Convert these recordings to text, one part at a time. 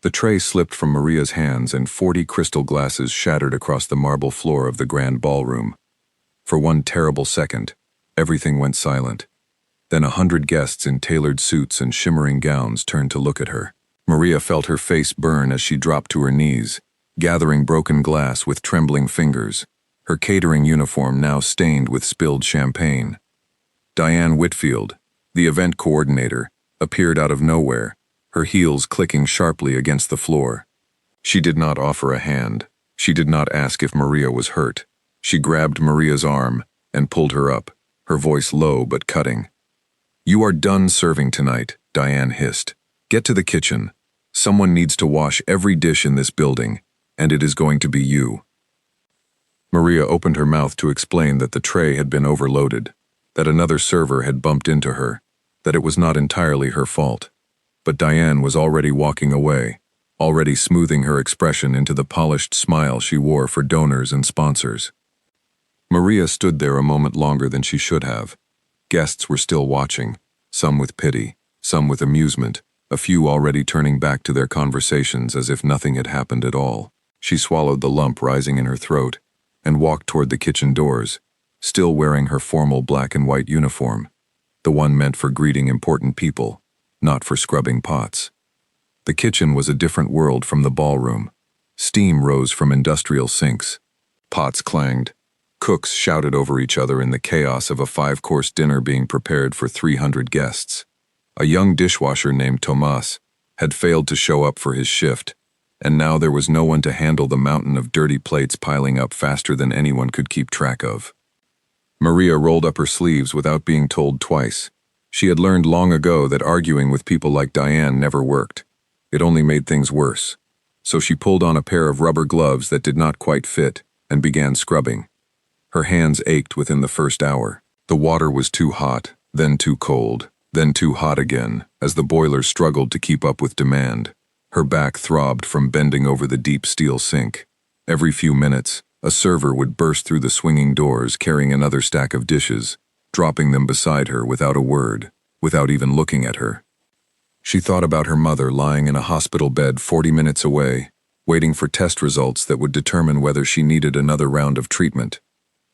The tray slipped from Maria's hands and 40 crystal glasses shattered across the marble floor of the grand ballroom. For one terrible second, everything went silent. Then 100 guests in tailored suits and shimmering gowns turned to look at her. Maria felt her face burn as she dropped to her knees, gathering broken glass with trembling fingers, her catering uniform now stained with spilled champagne. Diane Whitfield, the event coordinator, appeared out of nowhere, her heels clicking sharply against the floor. She did not offer a hand. She did not ask if Maria was hurt. She grabbed Maria's arm and pulled her up, her voice low but cutting. "You are done serving tonight," Diane hissed. "Get to the kitchen. Someone needs to wash every dish in this building, and it is going to be you." Maria opened her mouth to explain that the tray had been overloaded, that another server had bumped into her, that it was not entirely her fault. But Diane was already walking away, already smoothing her expression into the polished smile she wore for donors and sponsors. Maria stood there a moment longer than she should have. Guests were still watching, some with pity, some with amusement, a few already turning back to their conversations as if nothing had happened at all. She swallowed the lump rising in her throat and walked toward the kitchen doors, still wearing her formal black and white uniform, the one meant for greeting important people, not for scrubbing pots. The kitchen was a different world from the ballroom. Steam rose from industrial sinks. Pots clanged. Cooks shouted over each other in the chaos of a 5-course dinner being prepared for 300 guests. A young dishwasher named Tomas had failed to show up for his shift, and now there was no one to handle the mountain of dirty plates piling up faster than anyone could keep track of. Maria rolled up her sleeves without being told twice. She had learned long ago that arguing with people like Diane never worked. It only made things worse. So she pulled on a pair of rubber gloves that did not quite fit and began scrubbing. Her hands ached within the first hour. The water was too hot, then too cold, then too hot again, as the boiler struggled to keep up with demand. Her back throbbed from bending over the deep steel sink. Every few minutes, a server would burst through the swinging doors carrying another stack of dishes, dropping them beside her without a word, without even looking at her. She thought about her mother lying in a hospital bed 40 minutes away, waiting for test results that would determine whether she needed another round of treatment.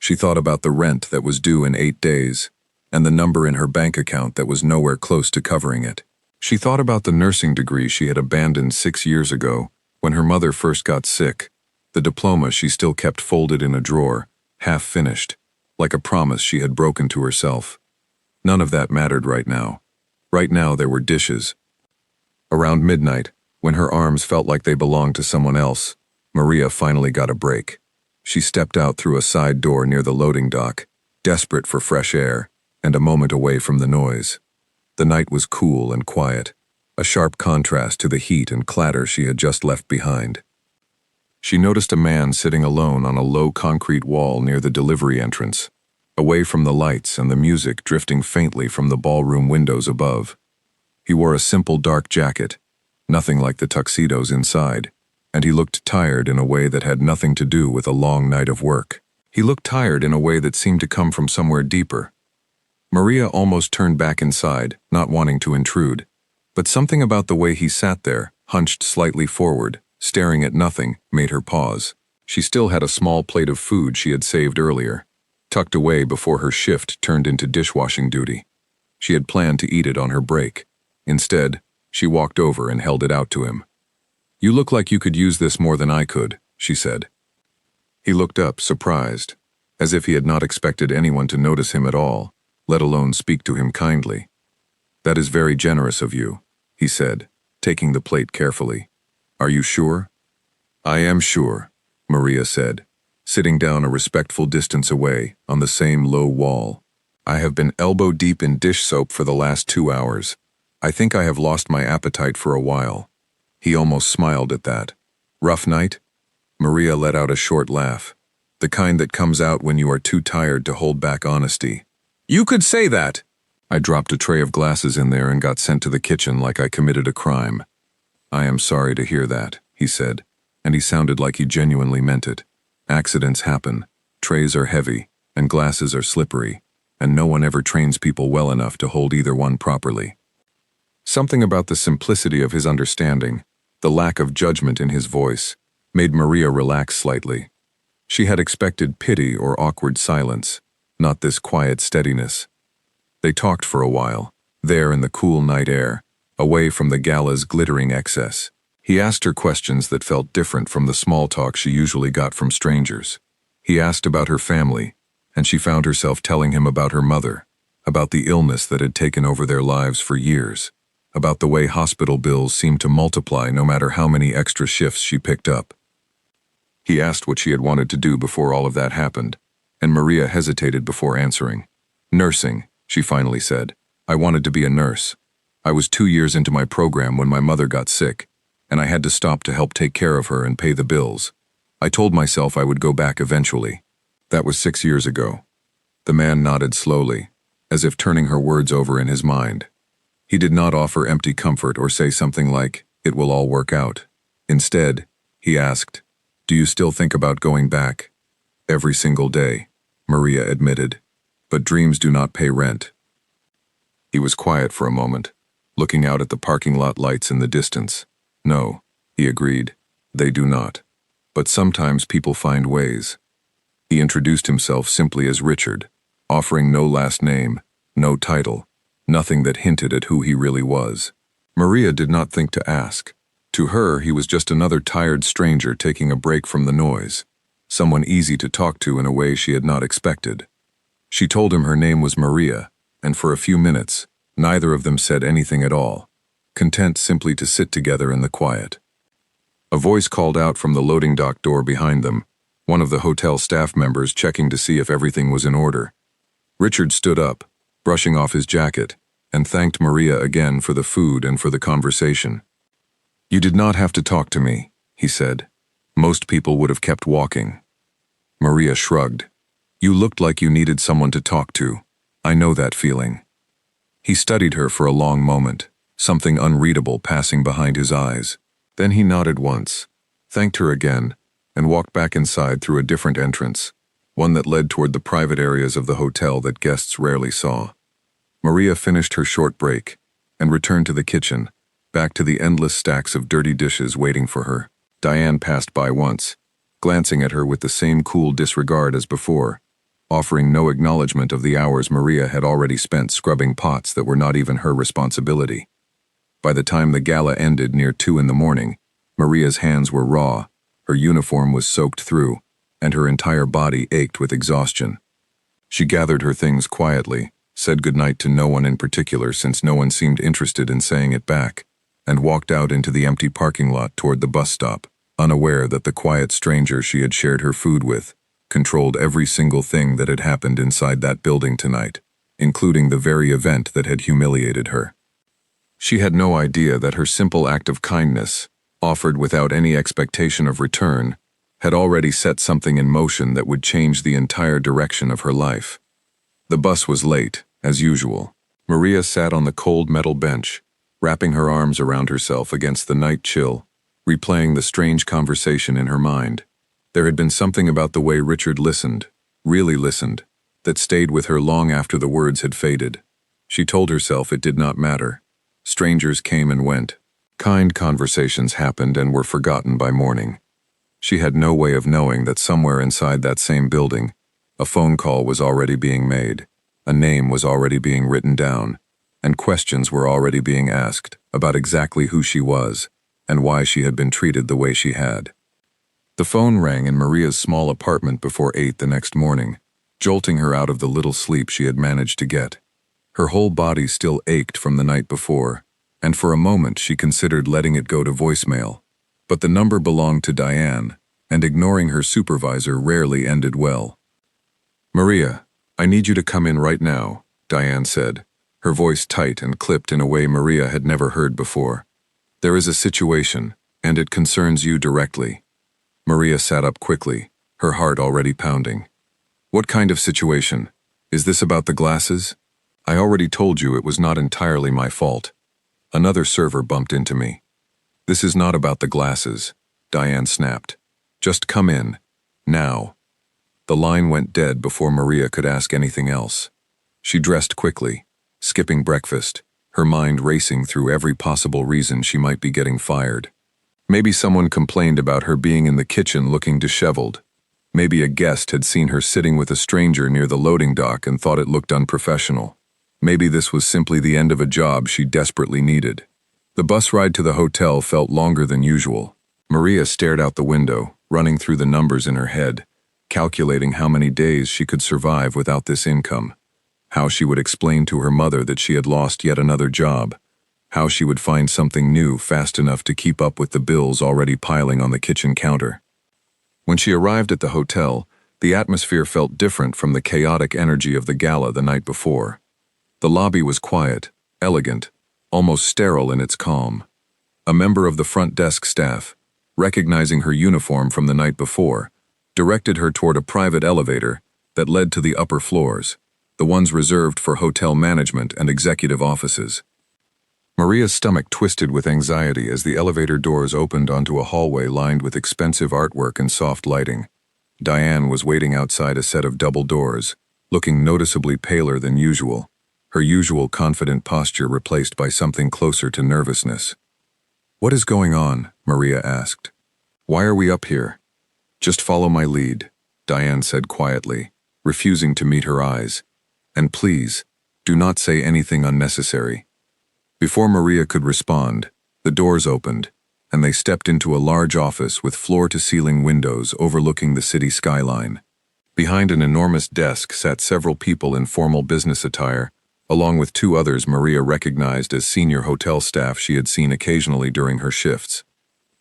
She thought about the rent that was due in 8 days, and the number in her bank account that was nowhere close to covering it. She thought about the nursing degree she had abandoned 6 years ago, when her mother first got sick, the diploma she still kept folded in a drawer, half finished, like a promise she had broken to herself. None of that mattered right now. Right now there were dishes. Around midnight, when her arms felt like they belonged to someone else, Maria finally got a break. She stepped out through a side door near the loading dock, desperate for fresh air and a moment away from the noise. The night was cool and quiet, a sharp contrast to the heat and clatter she had just left behind. She noticed a man sitting alone on a low concrete wall near the delivery entrance, away from the lights and the music drifting faintly from the ballroom windows above. He wore a simple dark jacket, nothing like the tuxedos inside, and he looked tired in a way that had nothing to do with a long night of work. He looked tired in a way that seemed to come from somewhere deeper. Maria almost turned back inside, not wanting to intrude, but something about the way he sat there, hunched slightly forward, staring at nothing, made her pause. She still had a small plate of food she had saved earlier, tucked away before her shift turned into dishwashing duty. She had planned to eat it on her break. Instead, she walked over and held it out to him. "You look like you could use this more than I could," she said. He looked up, surprised, as if he had not expected anyone to notice him at all, let alone speak to him kindly. "That is very generous of you," he said, taking the plate carefully. "Are you sure?" "I am sure," Maria said, sitting down a respectful distance away on the same low wall. "I have been elbow deep in dish soap for the last 2 hours. I think I have lost my appetite for a while." He almost smiled at that. "Rough night?" Maria let out a short laugh, the kind that comes out when you are too tired to hold back honesty. "You could say that!" I dropped a tray of glasses in there and got sent to the kitchen like I committed a crime. "I am sorry to hear that," he said, and he sounded like he genuinely meant it. "Accidents happen, trays are heavy, and glasses are slippery, and no one ever trains people well enough to hold either one properly." Something about the simplicity of his understanding, The lack of judgment in his voice made Maria relax slightly. She had expected pity or awkward silence, not this quiet steadiness. They talked for a while, there in the cool night air, away from the Gala's glittering excess. He asked her questions that felt different from the small talk she usually got from strangers. He asked about her family, and she found herself telling him about her mother, about the illness that had taken over their lives for years, about the way hospital bills seemed to multiply no matter how many extra shifts she picked up. He asked what she had wanted to do before all of that happened, and Maria hesitated before answering. Nursing, she finally said. I wanted to be a nurse. I was 2 years into my program when my mother got sick, and I had to stop to help take care of her and pay the bills. I told myself I would go back eventually. That was 6 years ago. The man nodded slowly, as if turning her words over in his mind. He did not offer empty comfort or say something like, "It will all work out." Instead, he asked, "Do you still think about going back?" "Every single day," Maria admitted. "But dreams do not pay rent." He was quiet for a moment, looking out at the parking lot lights in the distance. "No," he agreed, "they do not. But sometimes people find ways." He introduced himself simply as Richard, offering no last name, no title, nothing that hinted at who he really was. Maria did not think to ask. To her, he was just another tired stranger taking a break from the noise, someone easy to talk to in a way she had not expected. She told him her name was Maria, and for a few minutes, neither of them said anything at all, content simply to sit together in the quiet. A voice called out from the loading dock door behind them, one of the hotel staff members checking to see if everything was in order. Richard stood up, brushing off his jacket, and thanked Maria again for the food and for the conversation. "You did not have to talk to me," he said. "Most people would have kept walking." Maria shrugged. "You looked like you needed someone to talk to. I know that feeling." He studied her for a long moment, something unreadable passing behind his eyes. Then he nodded once, thanked her again, and walked back inside through a different entrance, one that led toward the private areas of the hotel that guests rarely saw. Maria finished her short break and returned to the kitchen, back to the endless stacks of dirty dishes waiting for her. Diane passed by once, glancing at her with the same cool disregard as before, offering no acknowledgement of the hours Maria had already spent scrubbing pots that were not even her responsibility. By the time the gala ended near 2 in the morning, Maria's hands were raw, her uniform was soaked through, and her entire body ached with exhaustion. She gathered her things quietly, said goodnight to no one in particular since no one seemed interested in saying it back, and walked out into the empty parking lot toward the bus stop, unaware that the quiet stranger she had shared her food with controlled every single thing that had happened inside that building tonight, including the very event that had humiliated her. She had no idea that her simple act of kindness, offered without any expectation of return, had already set something in motion that would change the entire direction of her life. The bus was late, as usual. Maria sat on the cold metal bench, wrapping her arms around herself against the night chill, replaying the strange conversation in her mind. There had been something about the way Richard listened, really listened, that stayed with her long after the words had faded. She told herself it did not matter. Strangers came and went. Kind conversations happened and were forgotten by morning. She had no way of knowing that somewhere inside that same building, a phone call was already being made, a name was already being written down, and questions were already being asked about exactly who she was and why she had been treated the way she had. The phone rang in Maria's small apartment before 8 the next morning, jolting her out of the little sleep she had managed to get. Her whole body still ached from the night before, and for a moment she considered letting it go to voicemail. But the number belonged to Diane, and ignoring her supervisor rarely ended well. "Maria, I need you to come in right now," Diane said, her voice tight and clipped in a way Maria had never heard before. "There is a situation, and it concerns you directly." Maria sat up quickly, her heart already pounding. "What kind of situation? Is this about the glasses? I already told you it was not entirely my fault. Another server bumped into me." "This is not about the glasses," Diane snapped. "Just come in. Now." The line went dead before Maria could ask anything else. She dressed quickly, skipping breakfast, her mind racing through every possible reason she might be getting fired. Maybe someone complained about her being in the kitchen looking disheveled. Maybe a guest had seen her sitting with a stranger near the loading dock and thought it looked unprofessional. Maybe this was simply the end of a job she desperately needed. The bus ride to the hotel felt longer than usual. Maria stared out the window, running through the numbers in her head, calculating how many days she could survive without this income, how she would explain to her mother that she had lost yet another job, how she would find something new fast enough to keep up with the bills already piling on the kitchen counter. When she arrived at the hotel, the atmosphere felt different from the chaotic energy of the gala the night before. The lobby was quiet, elegant, almost sterile in its calm. A member of the front desk staff, recognizing her uniform from the night before, directed her toward a private elevator that led to the upper floors, the ones reserved for hotel management and executive offices. Maria's stomach twisted with anxiety as the elevator doors opened onto a hallway lined with expensive artwork and soft lighting. Diane was waiting outside a set of double doors, looking noticeably paler than usual, her usual confident posture replaced by something closer to nervousness. "What is going on?" Maria asked. "Why are we up here?" "Just follow my lead," Diane said quietly, refusing to meet her eyes. "And please, do not say anything unnecessary." Before Maria could respond, the doors opened, and they stepped into a large office with floor-to-ceiling windows overlooking the city skyline. Behind an enormous desk sat several people in formal business attire, along with two others Maria recognized as senior hotel staff she had seen occasionally during her shifts.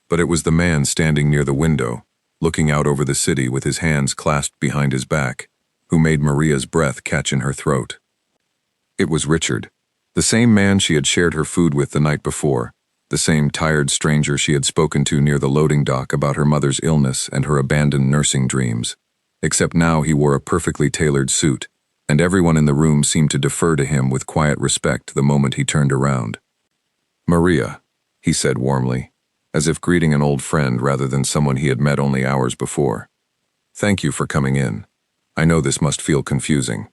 But it was the man standing near the window, looking out over the city with his hands clasped behind his back, who made Maria's breath catch in her throat. It was Richard, the same man she had shared her food with the night before, the same tired stranger she had spoken to near the loading dock about her mother's illness and her abandoned nursing dreams. Except now he wore a perfectly tailored suit, and everyone in the room seemed to defer to him with quiet respect the moment he turned around. "Maria," he said warmly, as if greeting an old friend rather than someone he had met only hours before. "Thank you for coming in. I know this must feel confusing."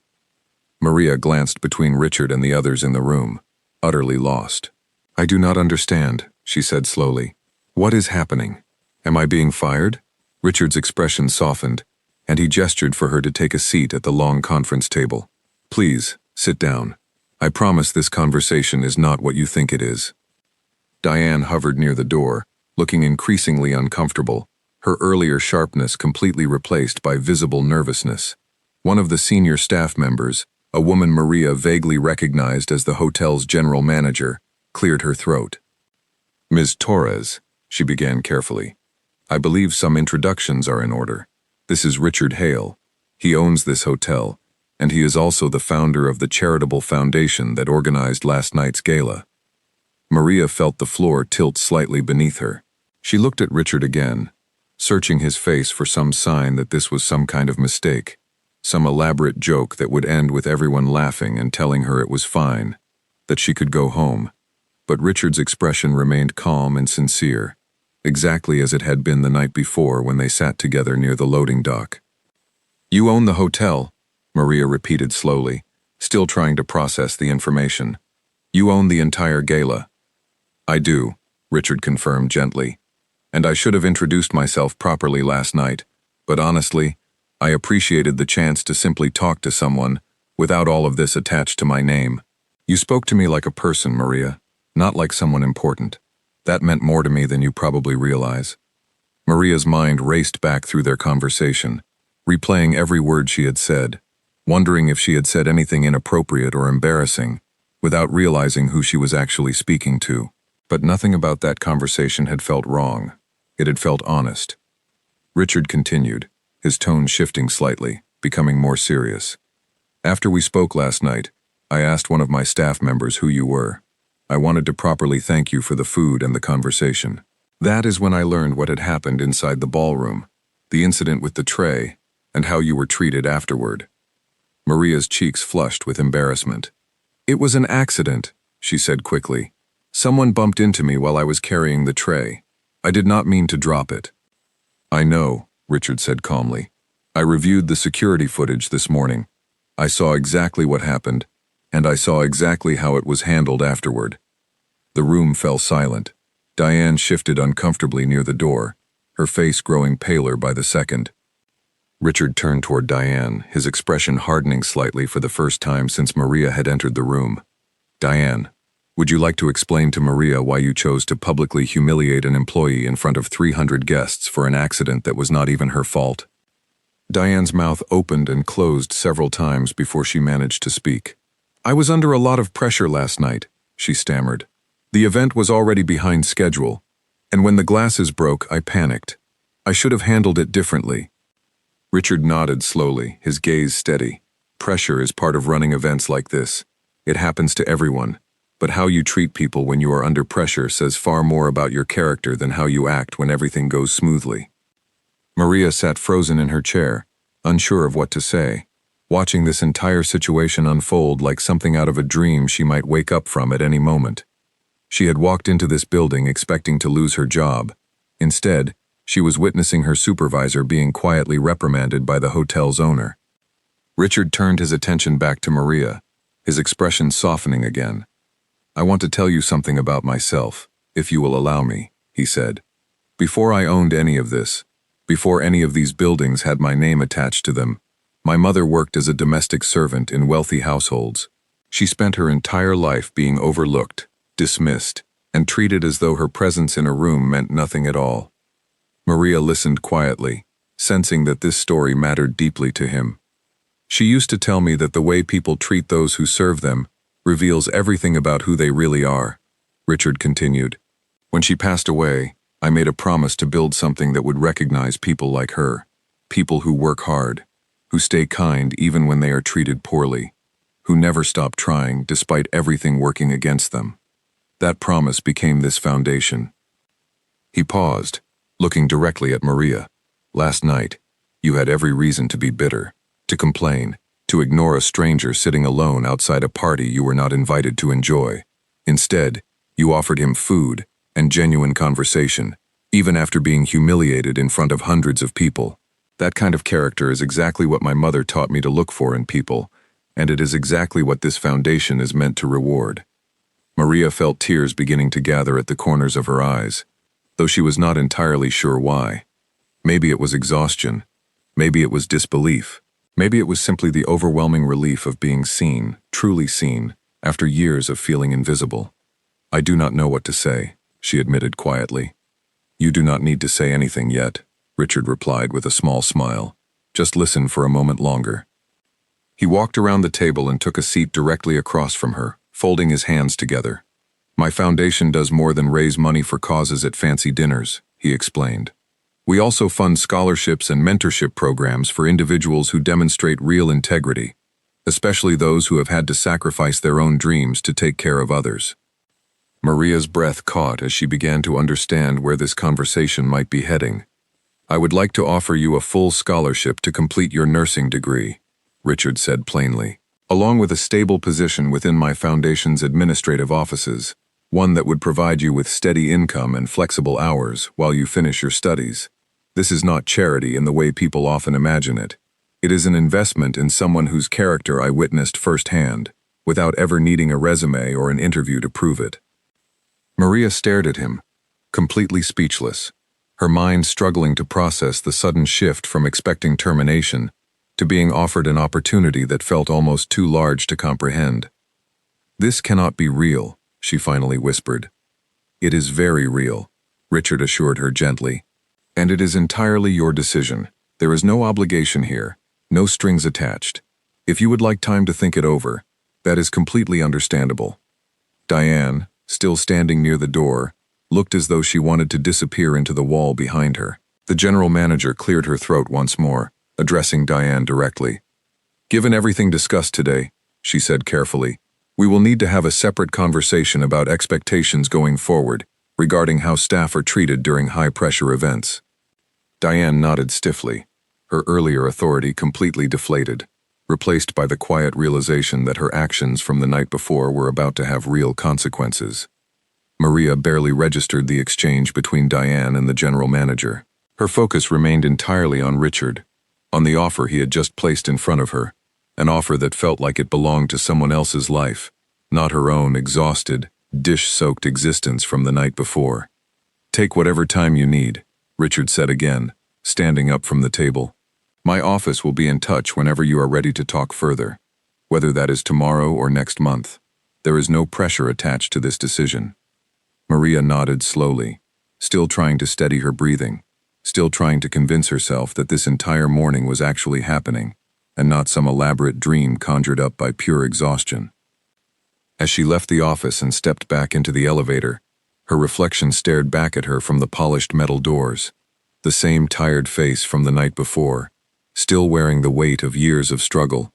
Maria glanced between Richard and the others in the room, utterly lost. "I do not understand," she said slowly. "What is happening? Am I being fired?" Richard's expression softened, and he gestured for her to take a seat at the long conference table. "Please, sit down. I promise this conversation is not what you think it is." Diane hovered near the door, looking increasingly uncomfortable, her earlier sharpness completely replaced by visible nervousness. One of the senior staff members, a woman Maria vaguely recognized as the hotel's general manager, cleared her throat. "Ms. Torres," she began carefully, "I believe some introductions are in order. This is Richard Hale. He owns this hotel, and he is also the founder of the charitable foundation that organized last night's gala." Maria felt the floor tilt slightly beneath her. She looked at Richard again, searching his face for some sign that this was some kind of mistake, some elaborate joke that would end with everyone laughing and telling her it was fine, that she could go home. But Richard's expression remained calm and sincere, exactly as it had been the night before when they sat together near the loading dock. "You own the hotel," Maria repeated slowly, still trying to process the information. "You own the entire gala." "I do," Richard confirmed gently, "and I should have introduced myself properly last night, but honestly, I appreciated the chance to simply talk to someone without all of this attached to my name. You spoke to me like a person, Maria, not like someone important. That meant more to me than you probably realize." Maria's mind raced back through their conversation, replaying every word she had said, wondering if she had said anything inappropriate or embarrassing, without realizing who she was actually speaking to. But nothing about that conversation had felt wrong. It had felt honest. Richard continued, his tone shifting slightly, becoming more serious. "After we spoke last night, I asked one of my staff members who you were. I wanted to properly thank you for the food and the conversation. That is when I learned what had happened inside the ballroom, the incident with the tray, and how you were treated afterward." Maria's cheeks flushed with embarrassment. "It was an accident," she said quickly. "Someone bumped into me while I was carrying the tray. I did not mean to drop it." "I know," Richard said calmly. "I reviewed the security footage this morning. I saw exactly what happened, and I saw exactly how it was handled afterward." The room fell silent. Diane shifted uncomfortably near the door, her face growing paler by the second. Richard turned toward Diane, his expression hardening slightly for the first time since Maria had entered the room. "Diane, would you like to explain to Maria why you chose to publicly humiliate an employee in front of 300 guests for an accident that was not even her fault?" Diane's mouth opened and closed several times before she managed to speak. "I was under a lot of pressure last night," she stammered. "The event was already behind schedule, and when the glasses broke, I panicked. I should have handled it differently." Richard nodded slowly, his gaze steady. Pressure is part of running events like this. It happens to everyone, but how you treat people when you are under pressure says far more about your character than how you act when everything goes smoothly. Maria sat frozen in her chair, unsure of what to say, watching this entire situation unfold like something out of a dream she might wake up from at any moment. She had walked into this building expecting to lose her job. Instead, she was witnessing her supervisor being quietly reprimanded by the hotel's owner. Richard turned his attention back to Maria, his expression softening again. "I want to tell you something about myself, if you will allow me," he said. "Before I owned any of this, before any of these buildings had my name attached to them, my mother worked as a domestic servant in wealthy households. She spent her entire life being overlooked, dismissed, and treated as though her presence in a room meant nothing at all." Maria listened quietly, sensing that this story mattered deeply to him. "She used to tell me that the way people treat those who serve them reveals everything about who they really are," Richard continued. "When she passed away, I made a promise to build something that would recognize people like her, people who work hard, who stay kind even when they are treated poorly, who never stop trying despite everything working against them. That promise became this foundation." He paused, looking directly at Maria. "Last night, you had every reason to be bitter, to complain, to ignore a stranger sitting alone outside a party you were not invited to enjoy. Instead, you offered him food and genuine conversation, even after being humiliated in front of hundreds of people. That kind of character is exactly what my mother taught me to look for in people, and it is exactly what this foundation is meant to reward." Maria felt tears beginning to gather at the corners of her eyes, though she was not entirely sure why. Maybe it was exhaustion. Maybe it was disbelief. Maybe it was simply the overwhelming relief of being seen, truly seen, after years of feeling invisible. "I do not know what to say," she admitted quietly. "You do not need to say anything yet," Richard replied with a small smile. "Just listen for a moment longer." He walked around the table and took a seat directly across from her, folding his hands together. "My foundation does more than raise money for causes at fancy dinners," he explained. "We also fund scholarships and mentorship programs for individuals who demonstrate real integrity, especially those who have had to sacrifice their own dreams to take care of others." Maria's breath caught as she began to understand where this conversation might be heading. "I would like to offer you a full scholarship to complete your nursing degree," Richard said plainly, "along with a stable position within my foundation's administrative offices, one that would provide you with steady income and flexible hours while you finish your studies. This is not charity in the way people often imagine it. It is an investment in someone whose character I witnessed firsthand, without ever needing a resume or an interview to prove it." Maria stared at him, completely speechless, her mind struggling to process the sudden shift from expecting termination to being offered an opportunity that felt almost too large to comprehend. "This cannot be real," she finally whispered. "It is very real," Richard assured her gently. "And it is entirely your decision. There is no obligation here, no strings attached. If you would like time to think it over, that is completely understandable." Diane, still standing near the door, looked as though she wanted to disappear into the wall behind her. The general manager cleared her throat once more, addressing Diane directly. "Given everything discussed today," she said carefully, "we will need to have a separate conversation about expectations going forward regarding how staff are treated during high-pressure events." Diane nodded stiffly, her earlier authority completely deflated, replaced by the quiet realization that her actions from the night before were about to have real consequences. Maria barely registered the exchange between Diane and the general manager. Her focus remained entirely on Richard, on the offer he had just placed in front of her, an offer that felt like it belonged to someone else's life, not her own exhausted, dish-soaked existence from the night before. Take whatever time you need, Richard said again, standing up from the table. My office will be in touch whenever you are ready to talk further, whether that is tomorrow or next month. There is no pressure attached to this decision. Maria nodded slowly, still trying to steady her breathing, still trying to convince herself that this entire morning was actually happening, and not some elaborate dream conjured up by pure exhaustion. As she left the office and stepped back into the elevator, her reflection stared back at her from the polished metal doors, the same tired face from the night before, still wearing the weight of years of struggle.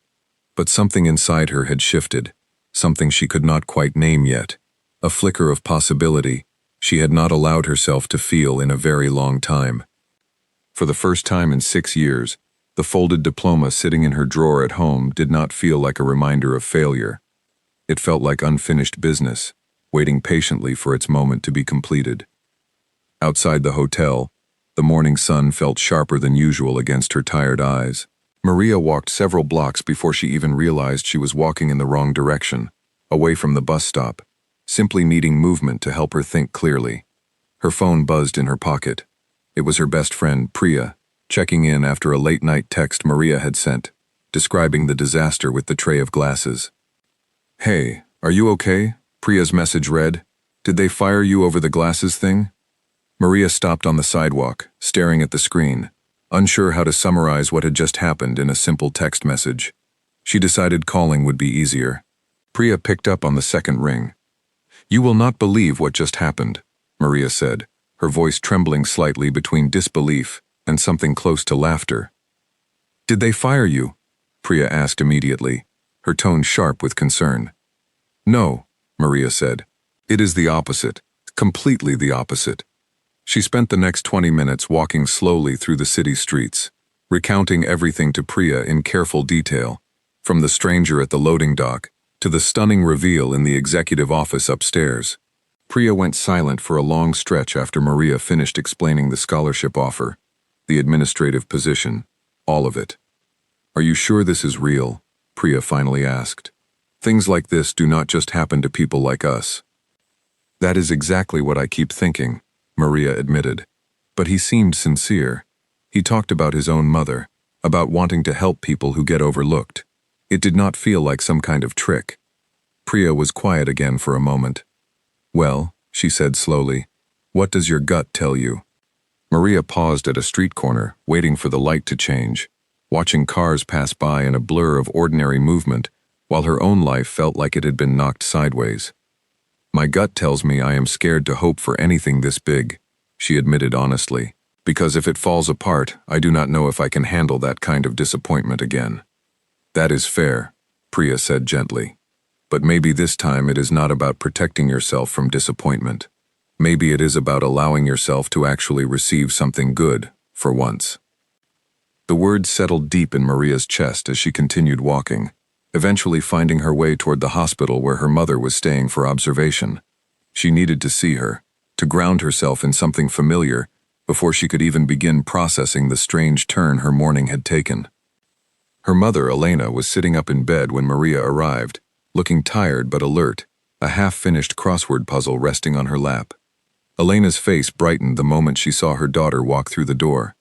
But something inside her had shifted, something she could not quite name yet, a flicker of possibility she had not allowed herself to feel in a very long time. For the first time in 6 years, the folded diploma sitting in her drawer at home did not feel like a reminder of failure. It felt like unfinished business, waiting patiently for its moment to be completed. Outside the hotel, the morning sun felt sharper than usual against her tired eyes. Maria walked several blocks before she even realized she was walking in the wrong direction, away from the bus stop, simply needing movement to help her think clearly. Her phone buzzed in her pocket. It was her best friend, Priya, checking in after a late-night text Maria had sent, describing the disaster with the tray of glasses. "Hey, are you okay?" Priya's message read. "Did they fire you over the glasses thing?" Maria stopped on the sidewalk, staring at the screen, unsure how to summarize what had just happened in a simple text message. She decided calling would be easier. Priya picked up on the second ring. "You will not believe what just happened," Maria said, her voice trembling slightly between disbelief and something close to laughter. "Did they fire you?" Priya asked immediately, her tone sharp with concern. "No," Maria said. "It is the opposite, completely the opposite." She spent the next 20 minutes walking slowly through the city streets, recounting everything to Priya in careful detail, from the stranger at the loading dock to the stunning reveal in the executive office upstairs. Priya went silent for a long stretch after Maria finished explaining the scholarship offer, the administrative position, all of it. "Are you sure this is real?" Priya finally asked. "Things like this do not just happen to people like us." "That is exactly what I keep thinking," Maria admitted. But he seemed sincere. He talked about his own mother, about wanting to help people who get overlooked. It did not feel like some kind of trick. Priya was quiet again for a moment. "Well," she said slowly, "what does your gut tell you?" Maria paused at a street corner, waiting for the light to change, watching cars pass by in a blur of ordinary movement, while her own life felt like it had been knocked sideways. "My gut tells me I am scared to hope for anything this big," she admitted honestly, "because if it falls apart, I do not know if I can handle that kind of disappointment again." "That is fair," Priya said gently. "But maybe this time it is not about protecting yourself from disappointment. Maybe it is about allowing yourself to actually receive something good, for once." The words settled deep in Maria's chest as she continued walking, eventually finding her way toward the hospital where her mother was staying for observation. She needed to see her, to ground herself in something familiar, before she could even begin processing the strange turn her morning had taken. Her mother, Elena, was sitting up in bed when Maria arrived, looking tired but alert, a half-finished crossword puzzle resting on her lap. Elena's face brightened the moment she saw her daughter walk through the door.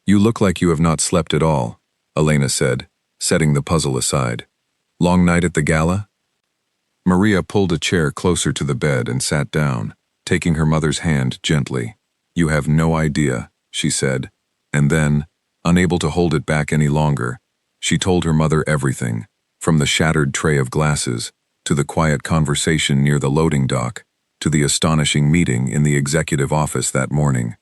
"You look like you have not slept at all," Elena said, setting the puzzle aside. "Long night at the gala?" Maria pulled a chair closer to the bed and sat down, taking her mother's hand gently. "You have no idea," she said, and then, unable to hold it back any longer, she told her mother everything, from the shattered tray of glasses, to the quiet conversation near the loading dock, to the astonishing meeting in the executive office that morning.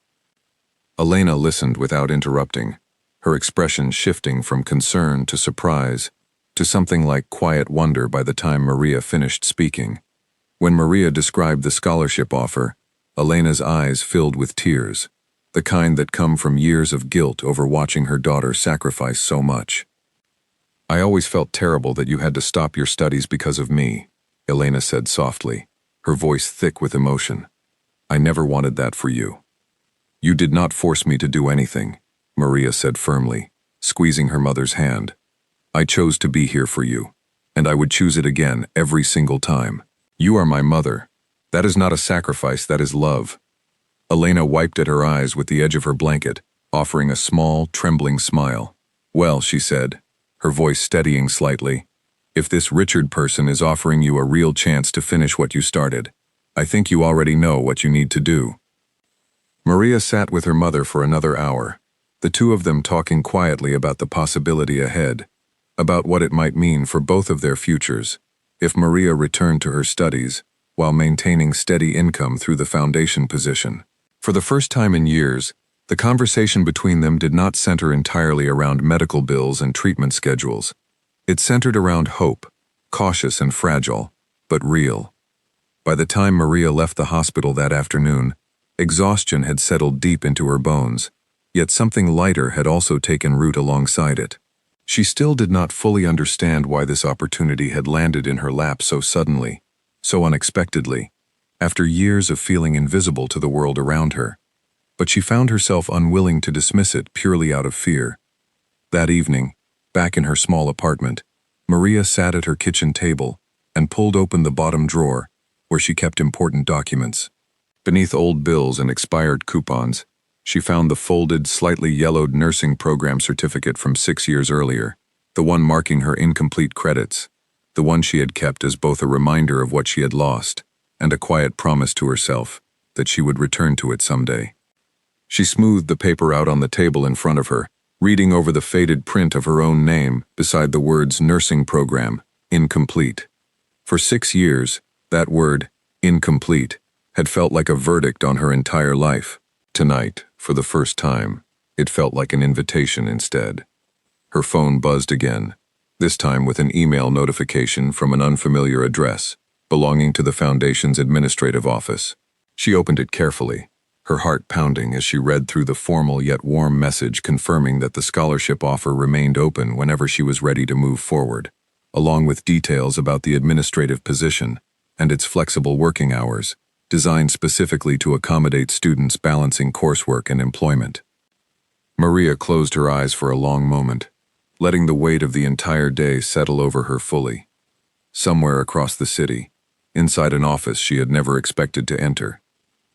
Elena listened without interrupting, her expression shifting from concern to surprise, to something like quiet wonder by the time Maria finished speaking. When Maria described the scholarship offer, Elena's eyes filled with tears, the kind that come from years of guilt over watching her daughter sacrifice so much. "I always felt terrible that you had to stop your studies because of me," Elena said softly, her voice thick with emotion. "I never wanted that for you." "You did not force me to do anything," Maria said firmly, squeezing her mother's hand. "I chose to be here for you, and I would choose it again every single time. You are my mother. That is not a sacrifice, that is love." Elena wiped at her eyes with the edge of her blanket, offering a small, trembling smile. "Well," she said, her voice steadying slightly, "if this Richard person is offering you a real chance to finish what you started, I think you already know what you need to do." Maria sat with her mother for another hour, the two of them talking quietly about the possibility ahead, about what it might mean for both of their futures if Maria returned to her studies while maintaining steady income through the foundation position. For the first time in years, the conversation between them did not center entirely around medical bills and treatment schedules. It centered around hope, cautious and fragile, but real. By the time Maria left the hospital that afternoon, exhaustion had settled deep into her bones, yet something lighter had also taken root alongside it. She still did not fully understand why this opportunity had landed in her lap so suddenly, so unexpectedly, after years of feeling invisible to the world around her. But she found herself unwilling to dismiss it purely out of fear. That evening, back in her small apartment, Maria sat at her kitchen table and pulled open the bottom drawer where she kept important documents. Beneath old bills and expired coupons, she found the folded, slightly yellowed nursing program certificate from 6 years earlier, the one marking her incomplete credits, the one she had kept as both a reminder of what she had lost and a quiet promise to herself that she would return to it someday. She smoothed the paper out on the table in front of her, reading over the faded print of her own name beside the words nursing program, incomplete. For 6 years, that word, incomplete, had felt like a verdict on her entire life. Tonight, for the first time, it felt like an invitation instead. Her phone buzzed again, this time with an email notification from an unfamiliar address belonging to the Foundation's administrative office. She opened it carefully, her heart pounding as she read through the formal yet warm message confirming that the scholarship offer remained open whenever she was ready to move forward, along with details about the administrative position and its flexible working hours, designed specifically to accommodate students balancing coursework and employment. Maria closed her eyes for a long moment, letting the weight of the entire day settle over her fully. Somewhere across the city, inside an office she had never expected to enter,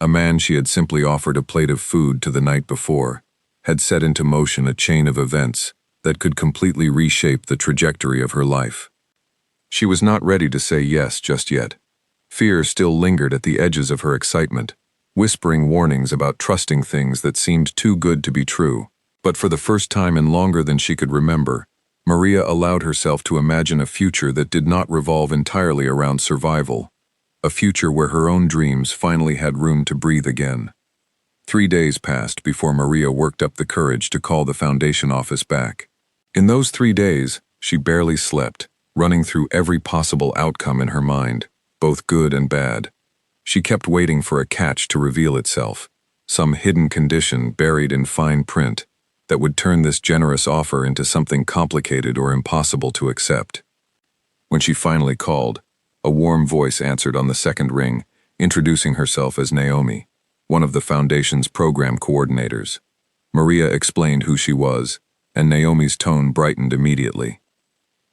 a man she had simply offered a plate of food to the night before had set into motion a chain of events that could completely reshape the trajectory of her life. She was not ready to say yes just yet. Fear still lingered at the edges of her excitement, whispering warnings about trusting things that seemed too good to be true. But for the first time in longer than she could remember, Maria allowed herself to imagine a future that did not revolve entirely around survival, a future where her own dreams finally had room to breathe again. 3 days passed before Maria worked up the courage to call the Foundation office back. In those 3 days, she barely slept, running through every possible outcome in her mind, both good and bad. She kept waiting for a catch to reveal itself, some hidden condition buried in fine print that would turn this generous offer into something complicated or impossible to accept. When she finally called, a warm voice answered on the second ring, introducing herself as Naomi, one of the Foundation's program coordinators. Maria explained who she was, and Naomi's tone brightened immediately.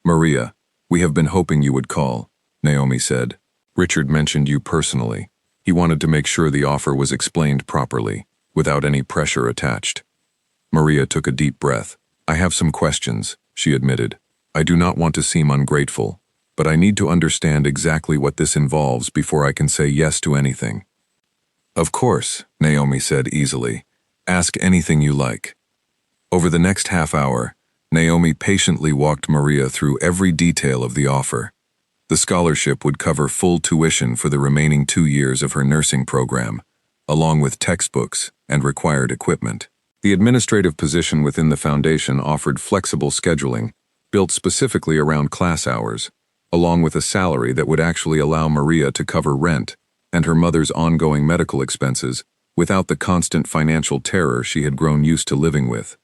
"Maria, we have been hoping you would call," Naomi said. "Richard mentioned you personally. He wanted to make sure the offer was explained properly, without any pressure attached." Maria took a deep breath. "I have some questions," she admitted. "I do not want to seem ungrateful, but I need to understand exactly what this involves before I can say yes to anything." "Of course," Naomi said easily. "Ask anything you like." Over the next half hour, Naomi patiently walked Maria through every detail of the offer. The scholarship would cover full tuition for the remaining 2 years of her nursing program, along with textbooks and required equipment. The administrative position within the Foundation offered flexible scheduling, built specifically around class hours, along with a salary that would actually allow Maria to cover rent and her mother's ongoing medical expenses without the constant financial terror she had grown used to living with.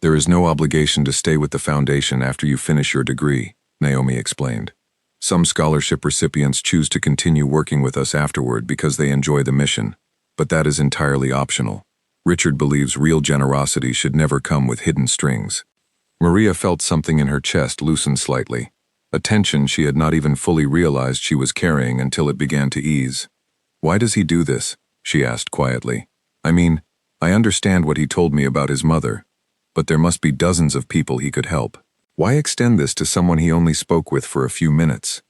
"There is no obligation to stay with the Foundation after you finish your degree," Naomi explained. "Some scholarship recipients choose to continue working with us afterward because they enjoy the mission, but that is entirely optional. Richard believes real generosity should never come with hidden strings." Maria felt something in her chest loosen slightly, a tension she had not even fully realized she was carrying until it began to ease. "Why does he do this?" she asked quietly. I mean, I understand what he told me about his mother, but there must be dozens of people he could help. Why extend this to someone he only spoke with for a few minutes?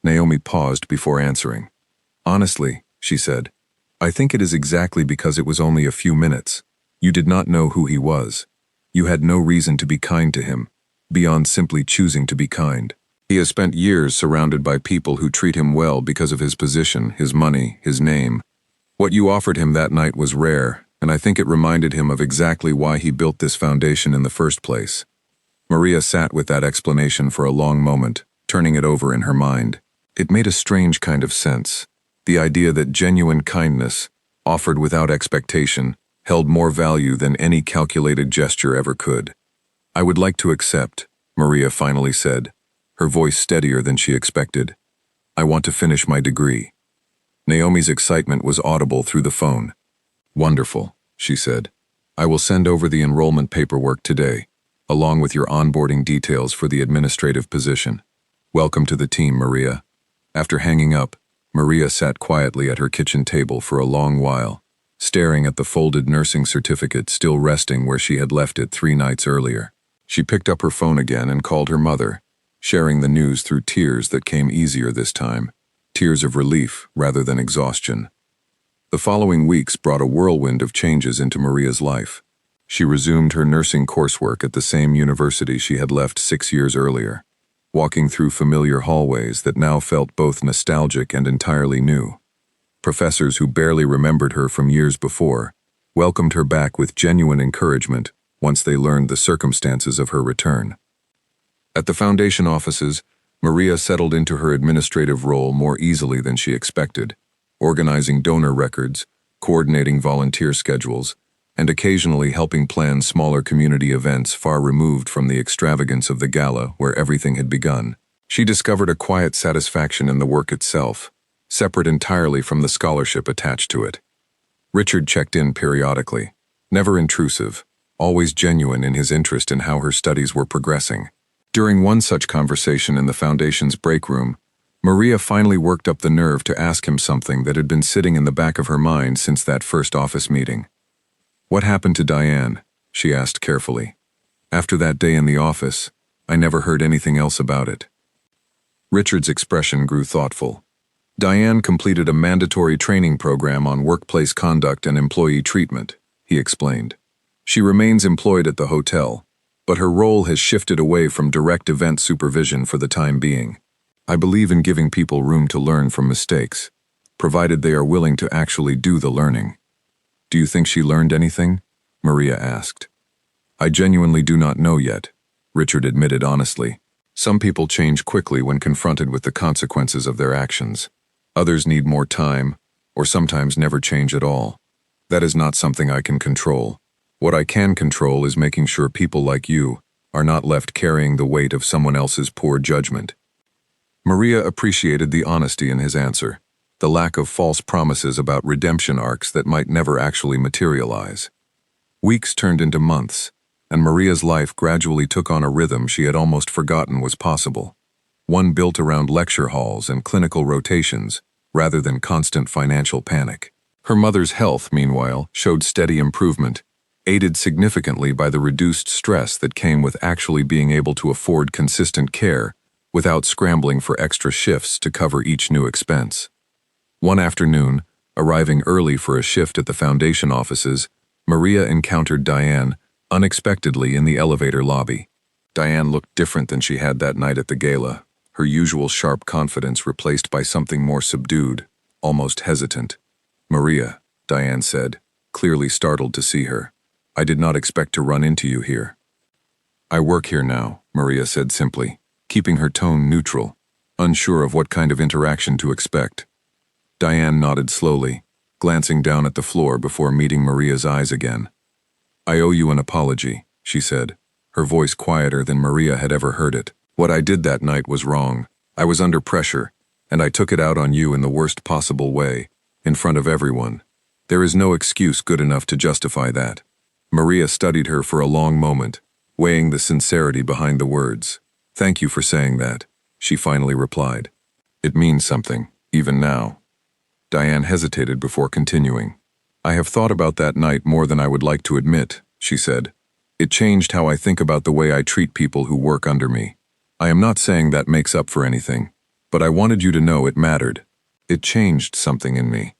Naomi paused before answering. Honestly, she said, I think it is exactly because it was only a few minutes. You did not know who he was. You had no reason to be kind to him, beyond simply choosing to be kind. He has spent years surrounded by people who treat him well because of his position, his money, his name. What you offered him that night was rare, and I think it reminded him of exactly why he built this foundation in the first place. Maria sat with that explanation for a long moment, turning it over in her mind. It made a strange kind of sense. The idea that genuine kindness, offered without expectation, held more value than any calculated gesture ever could. I would like to accept, Maria finally said, her voice steadier than she expected. I want to finish my degree. Naomi's excitement was audible through the phone. Wonderful, she said. I will send over the enrollment paperwork today, along with your onboarding details for the administrative position. Welcome to the team, Maria. After hanging up, Maria sat quietly at her kitchen table for a long while, staring at the folded nursing certificate still resting where she had left it 3 nights earlier. She picked up her phone again and called her mother, sharing the news through tears that came easier this time, tears of relief rather than exhaustion. The following weeks brought a whirlwind of changes into Maria's life. She resumed her nursing coursework at the same university she had left 6 years earlier, walking through familiar hallways that now felt both nostalgic and entirely new. Professors who barely remembered her from years before welcomed her back with genuine encouragement once they learned the circumstances of her return. At the foundation offices, Maria settled into her administrative role more easily than she expected, organizing donor records, coordinating volunteer schedules, and occasionally helping plan smaller community events far removed from the extravagance of the gala where everything had begun. She discovered a quiet satisfaction in the work itself, separate entirely from the scholarship attached to it. Richard checked in periodically, never intrusive, always genuine in his interest in how her studies were progressing. During one such conversation in the foundation's break room, Maria finally worked up the nerve to ask him something that had been sitting in the back of her mind since that first office meeting. What happened to Diane? She asked carefully. After that day in the office, I never heard anything else about it. Richard's expression grew thoughtful. Diane completed a mandatory training program on workplace conduct and employee treatment, he explained. She remains employed at the hotel, but her role has shifted away from direct event supervision for the time being. I believe in giving people room to learn from mistakes, provided they are willing to actually do the learning. Do you think she learned anything? Maria asked. I genuinely do not know yet, Richard admitted honestly. Some people change quickly when confronted with the consequences of their actions. Others need more time, or sometimes never change at all. That is not something I can control. What I can control is making sure people like you are not left carrying the weight of someone else's poor judgment. Maria appreciated the honesty in his answer, the lack of false promises about redemption arcs that might never actually materialize. Weeks turned into months, and Maria's life gradually took on a rhythm she had almost forgotten was possible. One built around lecture halls and clinical rotations, rather than constant financial panic. Her mother's health, meanwhile, showed steady improvement, aided significantly by the reduced stress that came with actually being able to afford consistent care without scrambling for extra shifts to cover each new expense. One afternoon, arriving early for a shift at the foundation offices, Maria encountered Diane unexpectedly in the elevator lobby. Diane looked different than she had that night at the gala, her usual sharp confidence replaced by something more subdued, almost hesitant. Maria, Diane said, clearly startled to see her. I did not expect to run into you here. I work here now, Maria said simply, keeping her tone neutral, unsure of what kind of interaction to expect. Diane nodded slowly, glancing down at the floor before meeting Maria's eyes again. I owe you an apology, she said, her voice quieter than Maria had ever heard it. What I did that night was wrong. I was under pressure, and I took it out on you in the worst possible way, in front of everyone. There is no excuse good enough to justify that. Maria studied her for a long moment, weighing the sincerity behind the words. Thank you for saying that, she finally replied. It means something, even now. Diane hesitated before continuing. "I have thought about that night more than I would like to admit," she said. "It changed how I think about the way I treat people who work under me. I am not saying that makes up for anything, but I wanted you to know it mattered. It changed something in me."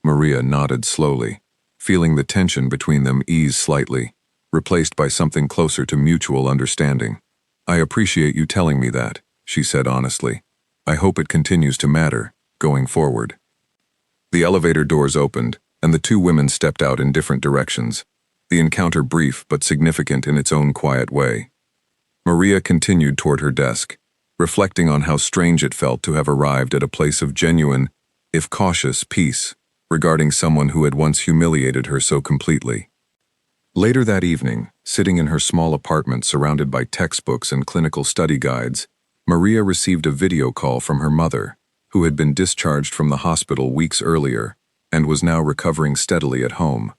Maria nodded slowly, feeling the tension between them ease slightly, replaced by something closer to mutual understanding. "I appreciate you telling me that," she said honestly. "I hope it continues to matter, going forward." The elevator doors opened, and the two women stepped out in different directions, the encounter brief but significant in its own quiet way. Maria continued toward her desk, reflecting on how strange it felt to have arrived at a place of genuine, if cautious, peace regarding someone who had once humiliated her so completely. Later that evening, sitting in her small apartment surrounded by textbooks and clinical study guides, Maria received a video call from her mother, who had been discharged from the hospital weeks earlier and was now recovering steadily at home.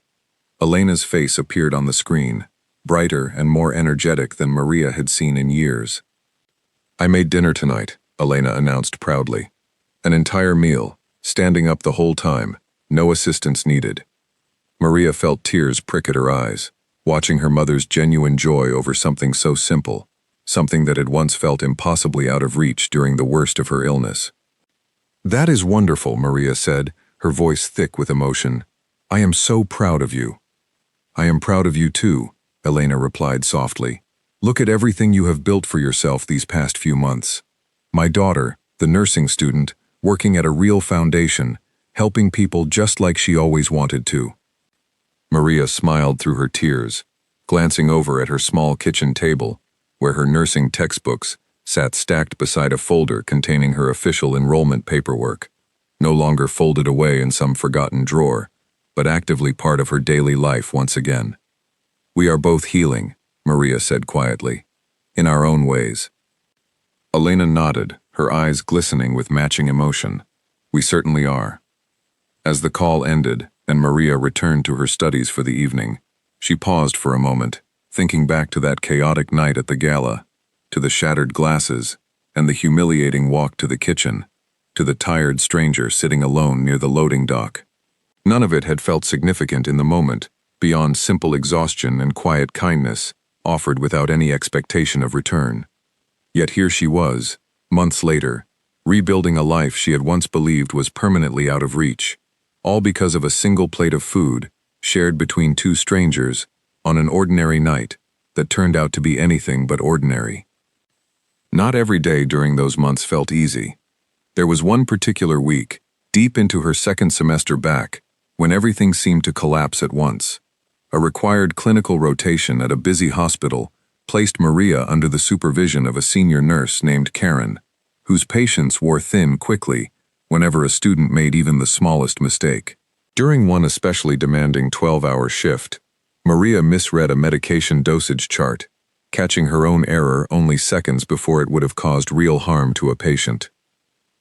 Elena's face appeared on the screen, brighter and more energetic than Maria had seen in years. "I made dinner tonight," Elena announced proudly. "An entire meal, standing up the whole time, no assistance needed." Maria felt tears prick at her eyes, watching her mother's genuine joy over something so simple, something that had once felt impossibly out of reach during the worst of her illness. "That is wonderful," Maria said, her voice thick with emotion. "I am so proud of you." "I am proud of you too," Elena replied softly. "Look at everything you have built for yourself these past few months. My daughter, the nursing student, working at a real foundation, helping people just like she always wanted to." Maria smiled through her tears, glancing over at her small kitchen table, where her nursing textbooks sat stacked beside a folder containing her official enrollment paperwork, no longer folded away in some forgotten drawer, but actively part of her daily life once again. "We are both healing," Maria said quietly, "in our own ways." Elena nodded, her eyes glistening with matching emotion. "We certainly are." As the call ended and Maria returned to her studies for the evening, she paused for a moment, thinking back to that chaotic night at the gala, to the shattered glasses, and the humiliating walk to the kitchen, to the tired stranger sitting alone near the loading dock. None of it had felt significant in the moment, beyond simple exhaustion and quiet kindness, offered without any expectation of return. Yet here she was, months later, rebuilding a life she had once believed was permanently out of reach, all because of a single plate of food, shared between two strangers, on an ordinary night that turned out to be anything but ordinary. Not every day during those months felt easy. There was one particular week, deep into her second semester back, when everything seemed to collapse at once. A required clinical rotation at a busy hospital placed Maria under the supervision of a senior nurse named Karen, whose patience wore thin quickly whenever a student made even the smallest mistake. During one especially demanding 12-hour shift, Maria misread a medication dosage chart, catching her own error only seconds before it would have caused real harm to a patient.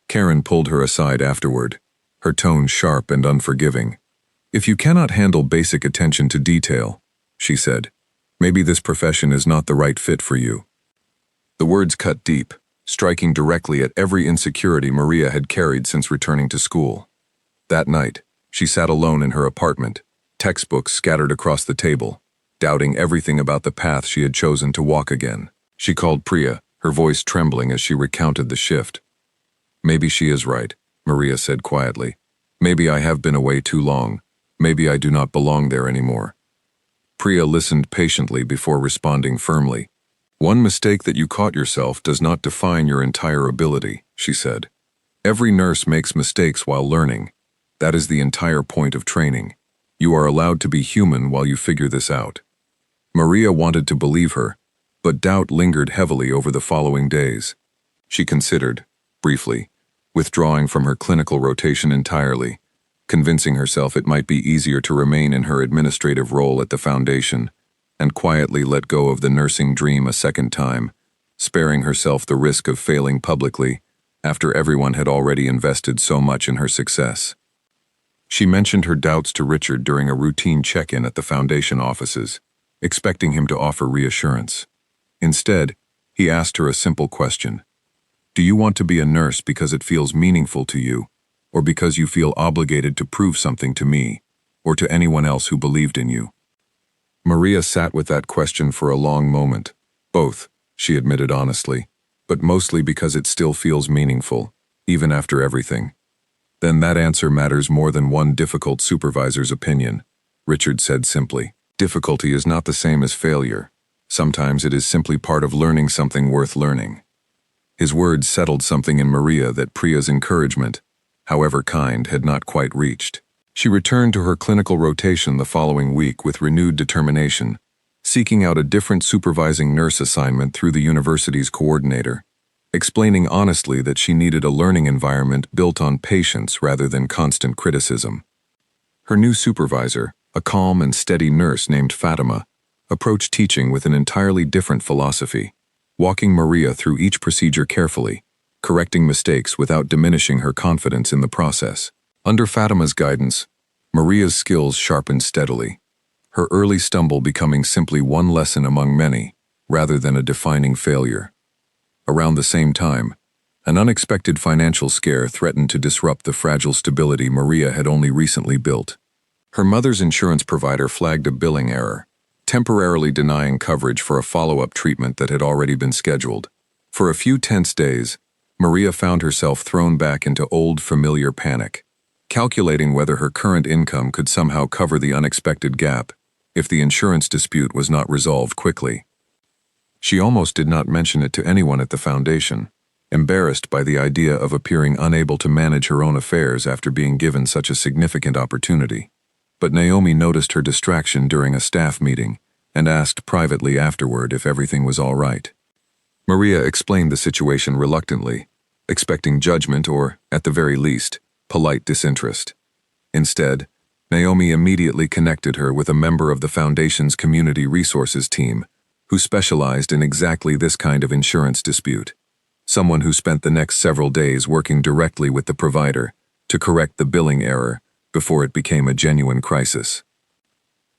Karen pulled her aside afterward, her tone sharp and unforgiving. "If you cannot handle basic attention to detail," she said, "maybe this profession is not the right fit for you." The words cut deep, striking directly at every insecurity Maria had carried since returning to school. That night, she sat alone in her apartment, textbooks scattered across the table, doubting everything about the path she had chosen to walk again. She called Priya, her voice trembling as she recounted the shift. "Maybe she is right," Maria said quietly. "Maybe I have been away too long. Maybe I do not belong there anymore." Priya listened patiently before responding firmly. "One mistake that you caught yourself does not define your entire ability," she said. "Every nurse makes mistakes while learning. That is the entire point of training. You are allowed to be human while you figure this out." Maria wanted to believe her, but doubt lingered heavily over the following days. She considered, briefly, withdrawing from her clinical rotation entirely, convincing herself it might be easier to remain in her administrative role at the foundation, and quietly let go of the nursing dream a second time, sparing herself the risk of failing publicly after everyone had already invested so much in her success. She mentioned her doubts to Richard during a routine check-in at the foundation offices, expecting him to offer reassurance. Instead, he asked her a simple question. "Do you want to be a nurse because it feels meaningful to you, or because you feel obligated to prove something to me?" or to anyone else who believed in you? Maria sat with that question for a long moment. Both, she admitted honestly, but mostly because it still feels meaningful, even after everything. Then that answer matters more than one difficult supervisor's opinion, Richard said simply. Difficulty is not the same as failure. Sometimes it is simply part of learning something worth learning. His words settled something in Maria that Priya's encouragement, however kind, had not quite reached. She returned to her clinical rotation the following week with renewed determination, seeking out a different supervising nurse assignment through the university's coordinator, explaining honestly that she needed a learning environment built on patience rather than constant criticism. Her new supervisor, a calm and steady nurse named Fatima, approached teaching with an entirely different philosophy, walking Maria through each procedure carefully, correcting mistakes without diminishing her confidence in the process. Under Fatima's guidance, Maria's skills sharpened steadily, her early stumble becoming simply one lesson among many, rather than a defining failure. Around the same time, an unexpected financial scare threatened to disrupt the fragile stability Maria had only recently built. Her mother's insurance provider flagged a billing error, temporarily denying coverage for a follow-up treatment that had already been scheduled. For a few tense days, Maria found herself thrown back into old familiar panic, calculating whether her current income could somehow cover the unexpected gap if the insurance dispute was not resolved quickly. She almost did not mention it to anyone at the foundation, embarrassed by the idea of appearing unable to manage her own affairs after being given such a significant opportunity. But Naomi noticed her distraction during a staff meeting and asked privately afterward if everything was all right. Maria explained the situation reluctantly, expecting judgment or, at the very least, polite disinterest. Instead, Naomi immediately connected her with a member of the Foundation's Community Resources team, who specialized in exactly this kind of insurance dispute. Someone who spent the next several days working directly with the provider to correct the billing error before it became a genuine crisis.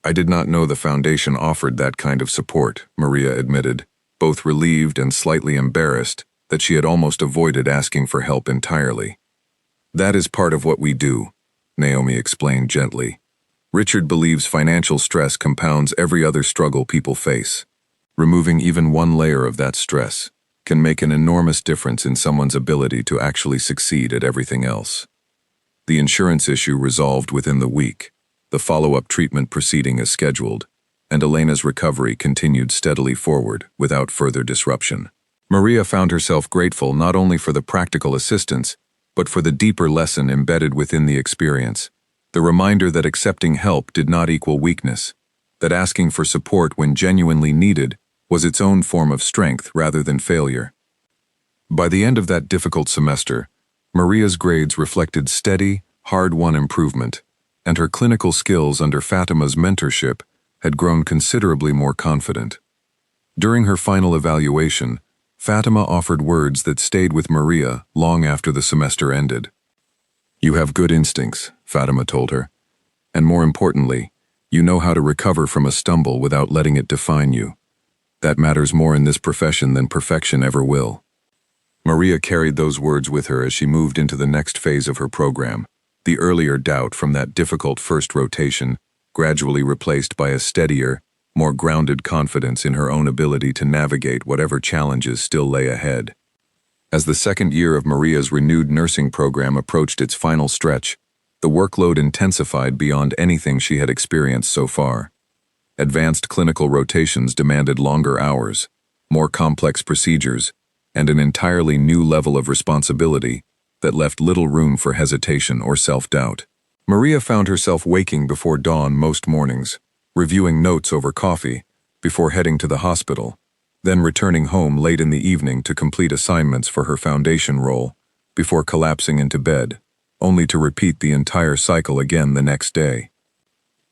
I did not know the Foundation offered that kind of support, Maria admitted, both relieved and slightly embarrassed that she had almost avoided asking for help entirely. That is part of what we do, Naomi explained gently. Richard believes financial stress compounds every other struggle people face. Removing even one layer of that stress can make an enormous difference in someone's ability to actually succeed at everything else. The insurance issue resolved within the week, the follow-up treatment proceeding as scheduled, and Elena's recovery continued steadily forward without further disruption. Maria found herself grateful not only for the practical assistance, but for the deeper lesson embedded within the experience, the reminder that accepting help did not equal weakness, that asking for support when genuinely needed was its own form of strength rather than failure. By the end of that difficult semester, Maria's grades reflected steady, hard-won improvement, and her clinical skills under Fatima's mentorship had grown considerably more confident. During her final evaluation, Fatima offered words that stayed with Maria long after the semester ended. "You have good instincts," Fatima told her, "and more importantly, you know how to recover from a stumble without letting it define you. That matters more in this profession than perfection ever will." Maria carried those words with her as she moved into the next phase of her program, the earlier doubt from that difficult first rotation gradually replaced by a steadier, more grounded confidence in her own ability to navigate whatever challenges still lay ahead. As the second year of Maria's renewed nursing program approached its final stretch, the workload intensified beyond anything she had experienced so far. Advanced clinical rotations demanded longer hours, more complex procedures, and an entirely new level of responsibility that left little room for hesitation or self-doubt. Maria found herself waking before dawn most mornings, reviewing notes over coffee, before heading to the hospital, then returning home late in the evening to complete assignments for her foundation role, before collapsing into bed, only to repeat the entire cycle again the next day.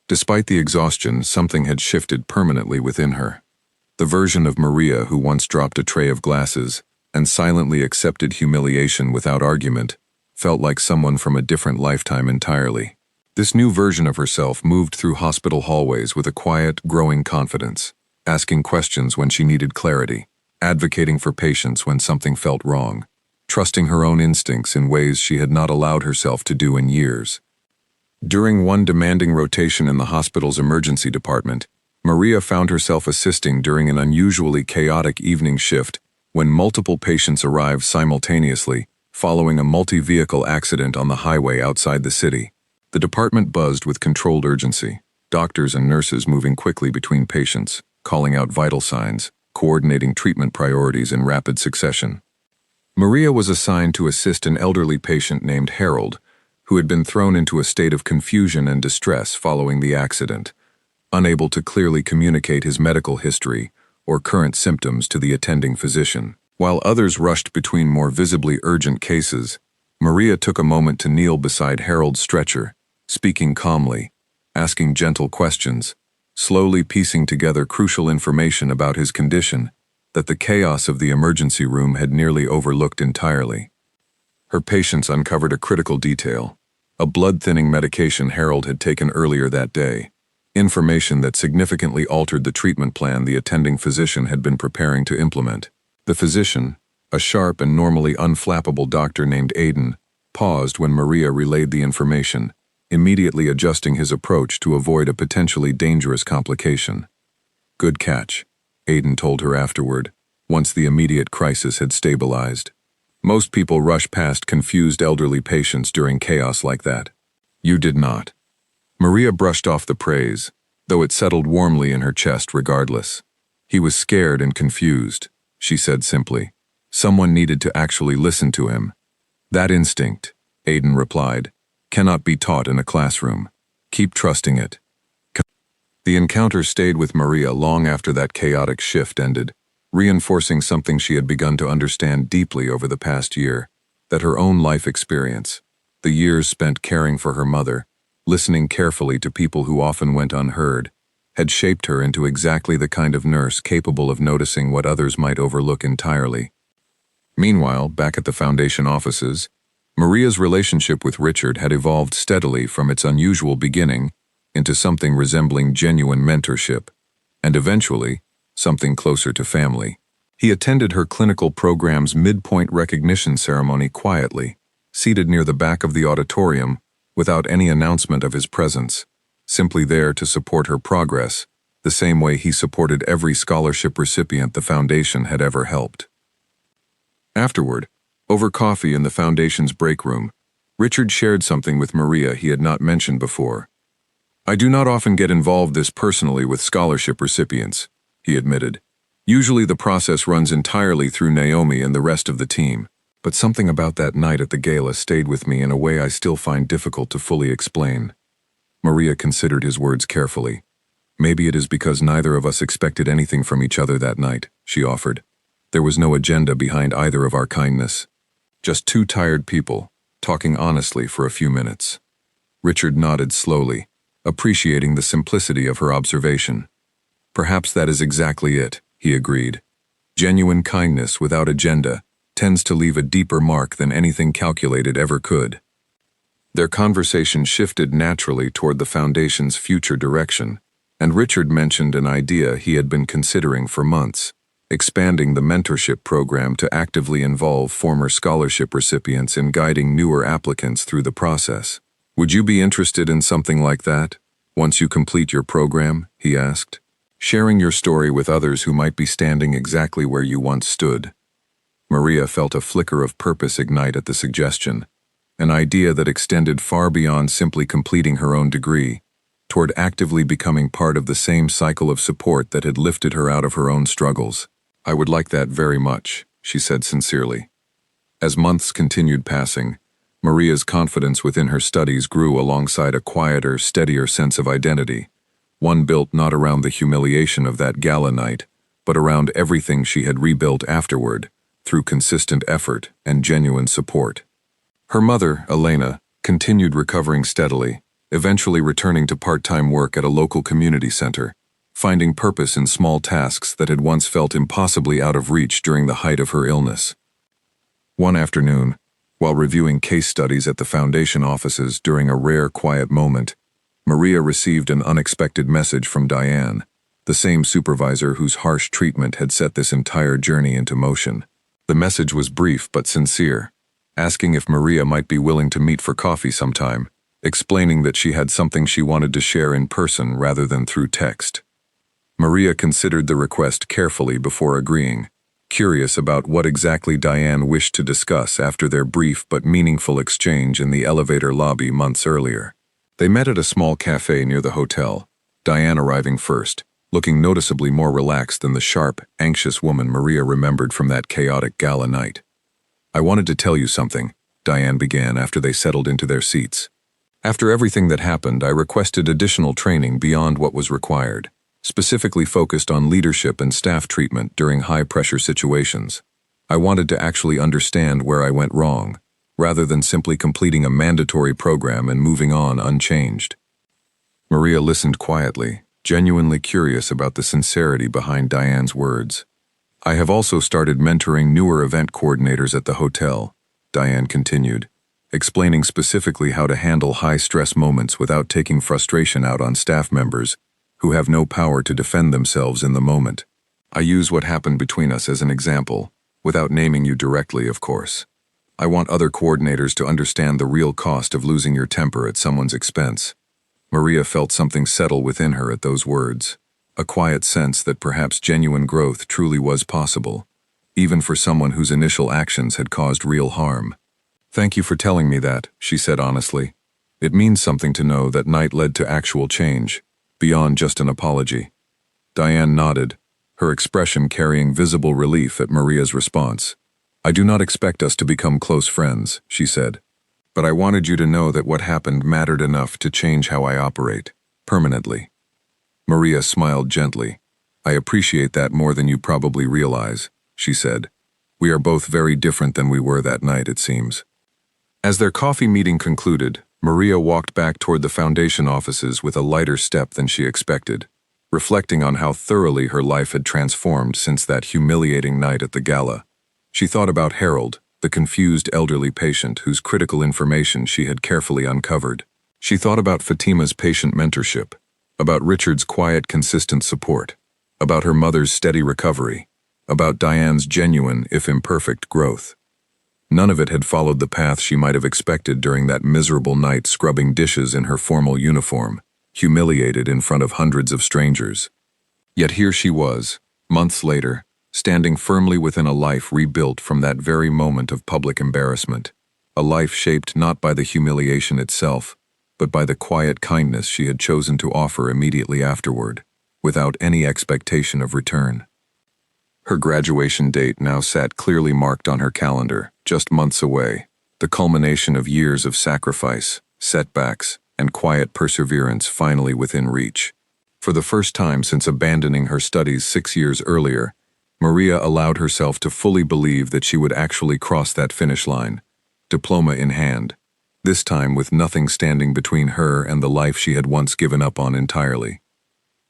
Despite the exhaustion, something had shifted permanently within her. The version of Maria who once dropped a tray of glasses and silently accepted humiliation without argument felt like someone from a different lifetime entirely. This new version of herself moved through hospital hallways with a quiet, growing confidence, asking questions when she needed clarity, advocating for patients when something felt wrong, trusting her own instincts in ways she had not allowed herself to do in years. During one demanding rotation in the hospital's emergency department, Maria found herself assisting during an unusually chaotic evening shift when multiple patients arrived simultaneously, following a multi-vehicle accident on the highway outside the city. The department buzzed with controlled urgency, doctors and nurses moving quickly between patients, calling out vital signs, coordinating treatment priorities in rapid succession. Maria was assigned to assist an elderly patient named Harold, who had been thrown into a state of confusion and distress following the accident, unable to clearly communicate his medical history or current symptoms to the attending physician. While others rushed between more visibly urgent cases, Maria took a moment to kneel beside Harold's stretcher, speaking calmly, asking gentle questions, slowly piecing together crucial information about his condition that the chaos of the emergency room had nearly overlooked entirely. Her patience uncovered a critical detail: a blood-thinning medication Harold had taken earlier that day, information that significantly altered the treatment plan the attending physician had been preparing to implement. The physician, a sharp and normally unflappable doctor named Aiden, paused when Maria relayed the information, immediately adjusting his approach to avoid a potentially dangerous complication. "Good catch," Aiden told her afterward, once the immediate crisis had stabilized. "Most people rush past confused elderly patients during chaos like that. You did not." Maria brushed off the praise, though it settled warmly in her chest regardless. "He was scared and confused," she said simply. "Someone needed to actually listen to him." "That instinct," Aiden replied, "cannot be taught in a classroom. Keep trusting it." The encounter stayed with Maria long after that chaotic shift ended, reinforcing something she had begun to understand deeply over the past year, that her own life experience, the years spent caring for her mother, listening carefully to people who often went unheard, had shaped her into exactly the kind of nurse capable of noticing what others might overlook entirely. Meanwhile, back at the Foundation offices, Maria's relationship with Richard had evolved steadily from its unusual beginning into something resembling genuine mentorship, and eventually, something closer to family. He attended her clinical program's midpoint recognition ceremony quietly, seated near the back of the auditorium, without any announcement of his presence, simply there to support her progress, the same way he supported every scholarship recipient the Foundation had ever helped. Afterward, over coffee in the Foundation's break room, Richard shared something with Maria he had not mentioned before. "I do not often get involved this personally with scholarship recipients," he admitted. "Usually the process runs entirely through Naomi and the rest of the team, but something about that night at the gala stayed with me in a way I still find difficult to fully explain." Maria considered his words carefully. "Maybe it is because neither of us expected anything from each other that night," she offered. "There was no agenda behind either of our kindness. Just two tired people, talking honestly for a few minutes." Richard nodded slowly, appreciating the simplicity of her observation. "Perhaps that is exactly it," he agreed. "Genuine kindness without agenda tends to leave a deeper mark than anything calculated ever could." Their conversation shifted naturally toward the Foundation's future direction, and Richard mentioned an idea he had been considering for months: expanding the mentorship program to actively involve former scholarship recipients in guiding newer applicants through the process. "Would you be interested in something like that, once you complete your program?" he asked. "Sharing your story with others who might be standing exactly where you once stood." Maria felt a flicker of purpose ignite at the suggestion, an idea that extended far beyond simply completing her own degree, toward actively becoming part of the same cycle of support that had lifted her out of her own struggles. "I would like that very much," she said sincerely. As months continued passing, Maria's confidence within her studies grew alongside a quieter, steadier sense of identity, one built not around the humiliation of that gala night, but around everything she had rebuilt afterward, through consistent effort and genuine support. Her mother, Elena, continued recovering steadily, eventually returning to part-time work at a local community center, finding purpose in small tasks that had once felt impossibly out of reach during the height of her illness. One afternoon, while reviewing case studies at the Foundation offices during a rare quiet moment, Maria received an unexpected message from Diane, the same supervisor whose harsh treatment had set this entire journey into motion. The message was brief but sincere, asking if Maria might be willing to meet for coffee sometime, explaining that she had something she wanted to share in person rather than through text. Maria considered the request carefully before agreeing, curious about what exactly Diane wished to discuss after their brief but meaningful exchange in the elevator lobby months earlier. They met at a small cafe near the hotel, Diane arriving first, looking noticeably more relaxed than the sharp, anxious woman Maria remembered from that chaotic gala night. "I wanted to tell you something," Diane began after they settled into their seats. "After everything that happened, I requested additional training beyond what was required, specifically focused on leadership and staff treatment during high-pressure situations. I wanted to actually understand where I went wrong, rather than simply completing a mandatory program and moving on unchanged." Maria listened quietly, genuinely curious about the sincerity behind Diane's words. "I have also started mentoring newer event coordinators at the hotel," Diane continued, explaining specifically how to handle high-stress moments without taking frustration out on staff members who have no power to defend themselves in the moment. "I use what happened between us as an example, without naming you directly, of course. I want other coordinators to understand the real cost of losing your temper at someone's expense." Maria felt something settle within her at those words, a quiet sense that perhaps genuine growth truly was possible, even for someone whose initial actions had caused real harm. "Thank you for telling me that," she said honestly. "It means something to know that night led to actual change, beyond just an apology." Diane nodded, her expression carrying visible relief at Maria's response. "I do not expect us to become close friends," she said. "But I wanted you to know that what happened mattered enough to change how I operate, permanently." Maria smiled gently. "I appreciate that more than you probably realize," she said. "We are both very different than we were that night, it seems." As their coffee meeting concluded, Maria walked back toward the foundation offices with a lighter step than she expected, reflecting on how thoroughly her life had transformed since that humiliating night at the gala. She thought about Harold, the confused elderly patient whose critical information she had carefully uncovered. She thought about Fatima's patient mentorship, about Richard's quiet, consistent support, about her mother's steady recovery, about Diane's genuine, if imperfect, growth. None of it had followed the path she might have expected during that miserable night scrubbing dishes in her formal uniform, humiliated in front of hundreds of strangers. Yet here she was, months later, standing firmly within a life rebuilt from that very moment of public embarrassment, a life shaped not by the humiliation itself, but by the quiet kindness she had chosen to offer immediately afterward, without any expectation of return. Her graduation date now sat clearly marked on her calendar, just months away, the culmination of years of sacrifice, setbacks, and quiet perseverance finally within reach. For the first time since abandoning her studies 6 years earlier, Maria allowed herself to fully believe that she would actually cross that finish line, diploma in hand, this time with nothing standing between her and the life she had once given up on entirely.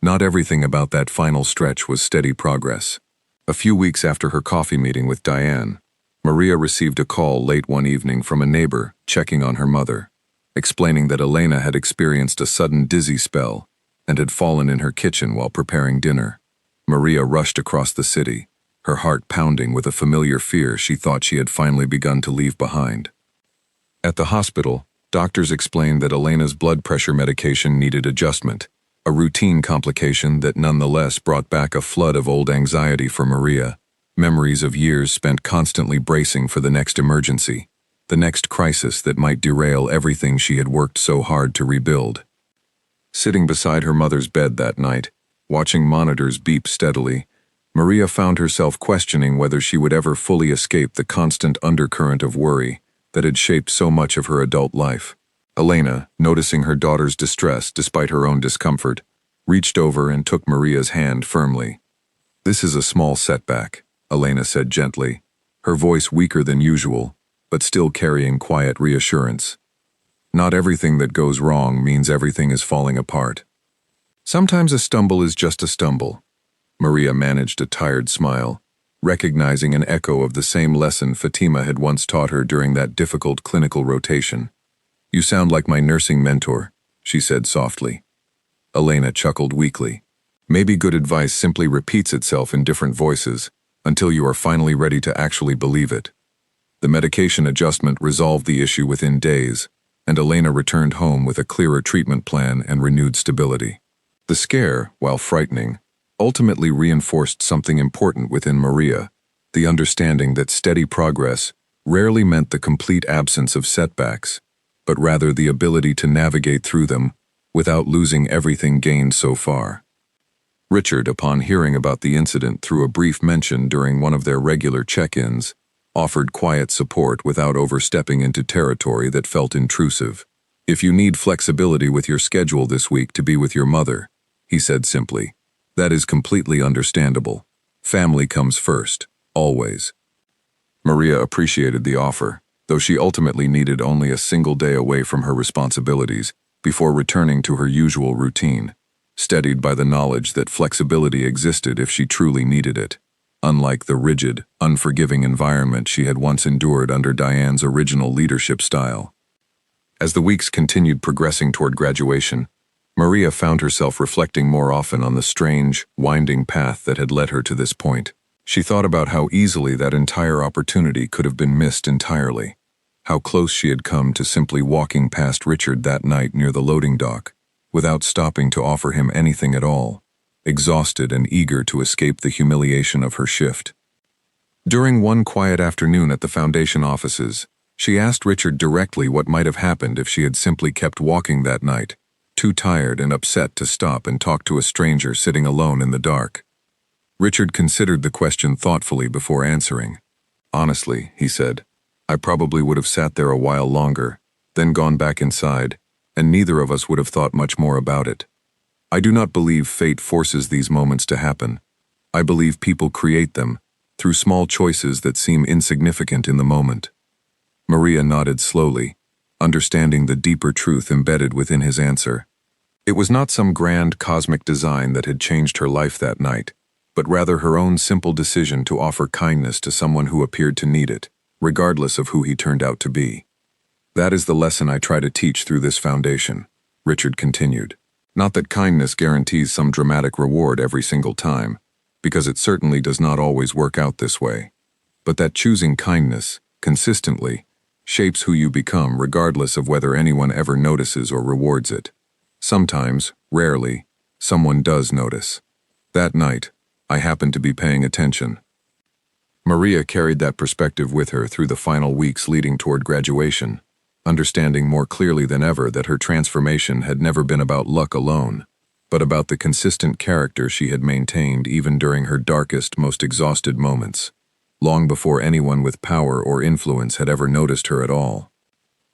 Not everything about that final stretch was steady progress. A few weeks after her coffee meeting with Diane, Maria received a call late one evening from a neighbor checking on her mother, explaining that Elena had experienced a sudden dizzy spell and had fallen in her kitchen while preparing dinner. Maria rushed across the city, her heart pounding with a familiar fear she thought she had finally begun to leave behind. At the hospital, doctors explained that Elena's blood pressure medication needed adjustment, a routine complication that nonetheless brought back a flood of old anxiety for Maria, memories of years spent constantly bracing for the next emergency, the next crisis that might derail everything she had worked so hard to rebuild. Sitting beside her mother's bed that night, watching monitors beep steadily, Maria found herself questioning whether she would ever fully escape the constant undercurrent of worry that had shaped so much of her adult life. Elena, noticing her daughter's distress despite her own discomfort, reached over and took Maria's hand firmly. "This is a small setback," Elena said gently, her voice weaker than usual, but still carrying quiet reassurance. "Not everything that goes wrong means everything is falling apart. Sometimes a stumble is just a stumble." Maria managed a tired smile, recognizing an echo of the same lesson Fatima had once taught her during that difficult clinical rotation. "You sound like my nursing mentor," she said softly. Elena chuckled weakly. "Maybe good advice simply repeats itself in different voices until you are finally ready to actually believe it." The medication adjustment resolved the issue within days, and Elena returned home with a clearer treatment plan and renewed stability. The scare, while frightening, ultimately reinforced something important within Maria, the understanding that steady progress rarely meant the complete absence of setbacks, but rather the ability to navigate through them without losing everything gained so far. Richard, upon hearing about the incident through a brief mention during one of their regular check-ins, offered quiet support without overstepping into territory that felt intrusive. "If you need flexibility with your schedule this week to be with your mother," he said simply, "that is completely understandable. Family comes first, always." Maria appreciated the offer, though she ultimately needed only a single day away from her responsibilities before returning to her usual routine, steadied by the knowledge that flexibility existed if she truly needed it, unlike the rigid, unforgiving environment she had once endured under Diane's original leadership style. As the weeks continued progressing toward graduation, Maria found herself reflecting more often on the strange, winding path that had led her to this point. She thought about how easily that entire opportunity could have been missed entirely, how close she had come to simply walking past Richard that night near the loading dock, without stopping to offer him anything at all, exhausted and eager to escape the humiliation of her shift. During one quiet afternoon at the Foundation offices, she asked Richard directly what might have happened if she had simply kept walking that night, too tired and upset to stop and talk to a stranger sitting alone in the dark. Richard considered the question thoughtfully before answering. "Honestly," he said, "I probably would have sat there a while longer, then gone back inside, and neither of us would have thought much more about it. I do not believe fate forces these moments to happen. I believe people create them, through small choices that seem insignificant in the moment." Maria nodded slowly, understanding the deeper truth embedded within his answer. It was not some grand cosmic design that had changed her life that night, but rather her own simple decision to offer kindness to someone who appeared to need it, regardless of who he turned out to be. "That is the lesson I try to teach through this foundation," Richard continued. "Not that kindness guarantees some dramatic reward every single time, because it certainly does not always work out this way, but that choosing kindness, consistently, shapes who you become regardless of whether anyone ever notices or rewards it. Sometimes, rarely, someone does notice. That night, I happened to be paying attention." Maria carried that perspective with her through the final weeks leading toward graduation, understanding more clearly than ever that her transformation had never been about luck alone, but about the consistent character she had maintained even during her darkest, most exhausted moments, long before anyone with power or influence had ever noticed her at all.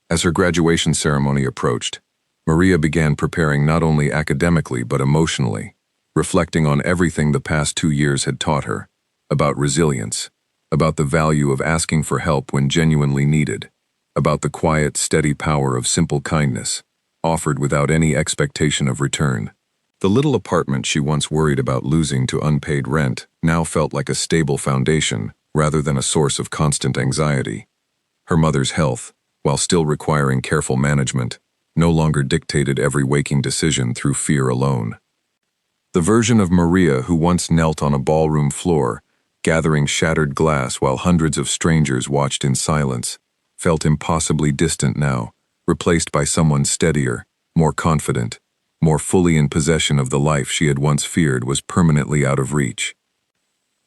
As her graduation ceremony approached, Maria began preparing not only academically but emotionally, reflecting on everything the past 2 years had taught her, about resilience, about the value of asking for help when genuinely needed, about the quiet, steady power of simple kindness, offered without any expectation of return. The little apartment she once worried about losing to unpaid rent now felt like a stable foundation rather than a source of constant anxiety. Her mother's health, while still requiring careful management, no longer dictated every waking decision through fear alone. The version of Maria who once knelt on a ballroom floor, gathering shattered glass while hundreds of strangers watched in silence, felt impossibly distant now, replaced by someone steadier, more confident, more fully in possession of the life she had once feared was permanently out of reach.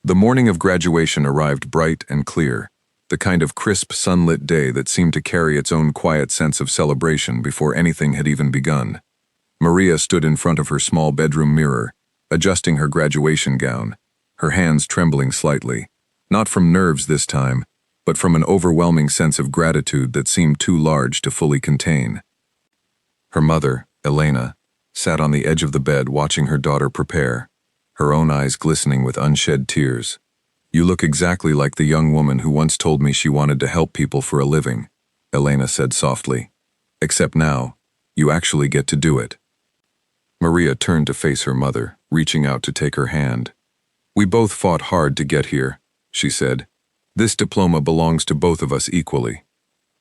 The morning of graduation arrived bright and clear, the kind of crisp, sunlit day that seemed to carry its own quiet sense of celebration before anything had even begun. Maria stood in front of her small bedroom mirror, adjusting her graduation gown, her hands trembling slightly, not from nerves this time, but from an overwhelming sense of gratitude that seemed too large to fully contain. Her mother, Elena, sat on the edge of the bed watching her daughter prepare, her own eyes glistening with unshed tears. "You look exactly like the young woman who once told me she wanted to help people for a living," Elena said softly. "Except now, you actually get to do it." Maria turned to face her mother, reaching out to take her hand. "We both fought hard to get here," she said. "This diploma belongs to both of us equally."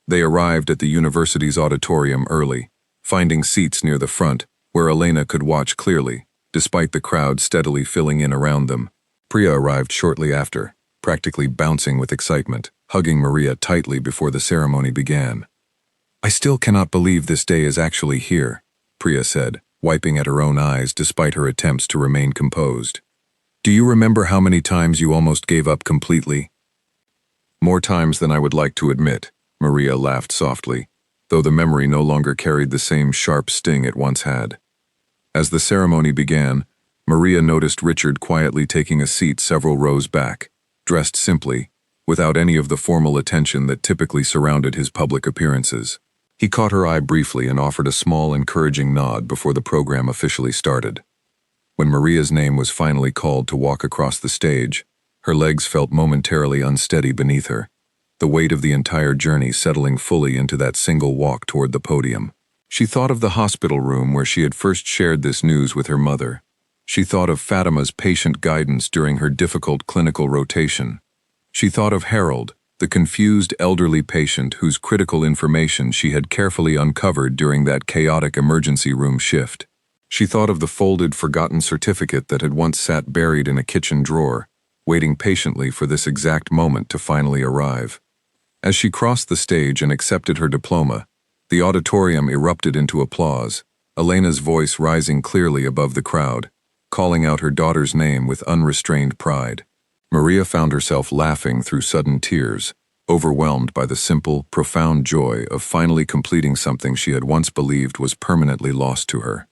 They arrived at the university's auditorium early, finding seats near the front where Elena could watch clearly, despite the crowd steadily filling in around them. Priya arrived shortly after, practically bouncing with excitement, hugging Maria tightly before the ceremony began. I still cannot believe this day is actually here, Priya said, wiping at her own eyes despite her attempts to remain composed. Do you remember how many times you almost gave up completely? More times than I would like to admit, Maria laughed softly, though the memory no longer carried the same sharp sting it once had. As the ceremony began, Maria noticed Richard quietly taking a seat several rows back, dressed simply, without any of the formal attention that typically surrounded his public appearances. He caught her eye briefly and offered a small, encouraging nod before the program officially started. When Maria's name was finally called to walk across the stage, her legs felt momentarily unsteady beneath her, the weight of the entire journey settling fully into that single walk toward the podium. She thought of the hospital room where she had first shared this news with her mother. She thought of Fatima's patient guidance during her difficult clinical rotation. She thought of Harold, the confused elderly patient whose critical information she had carefully uncovered during that chaotic emergency room shift. She thought of the folded, forgotten certificate that had once sat buried in a kitchen drawer, waiting patiently for this exact moment to finally arrive. As she crossed the stage and accepted her diploma, the auditorium erupted into applause, Elena's voice rising clearly above the crowd, calling out her daughter's name with unrestrained pride. Maria found herself laughing through sudden tears, overwhelmed by the simple, profound joy of finally completing something she had once believed was permanently lost to her.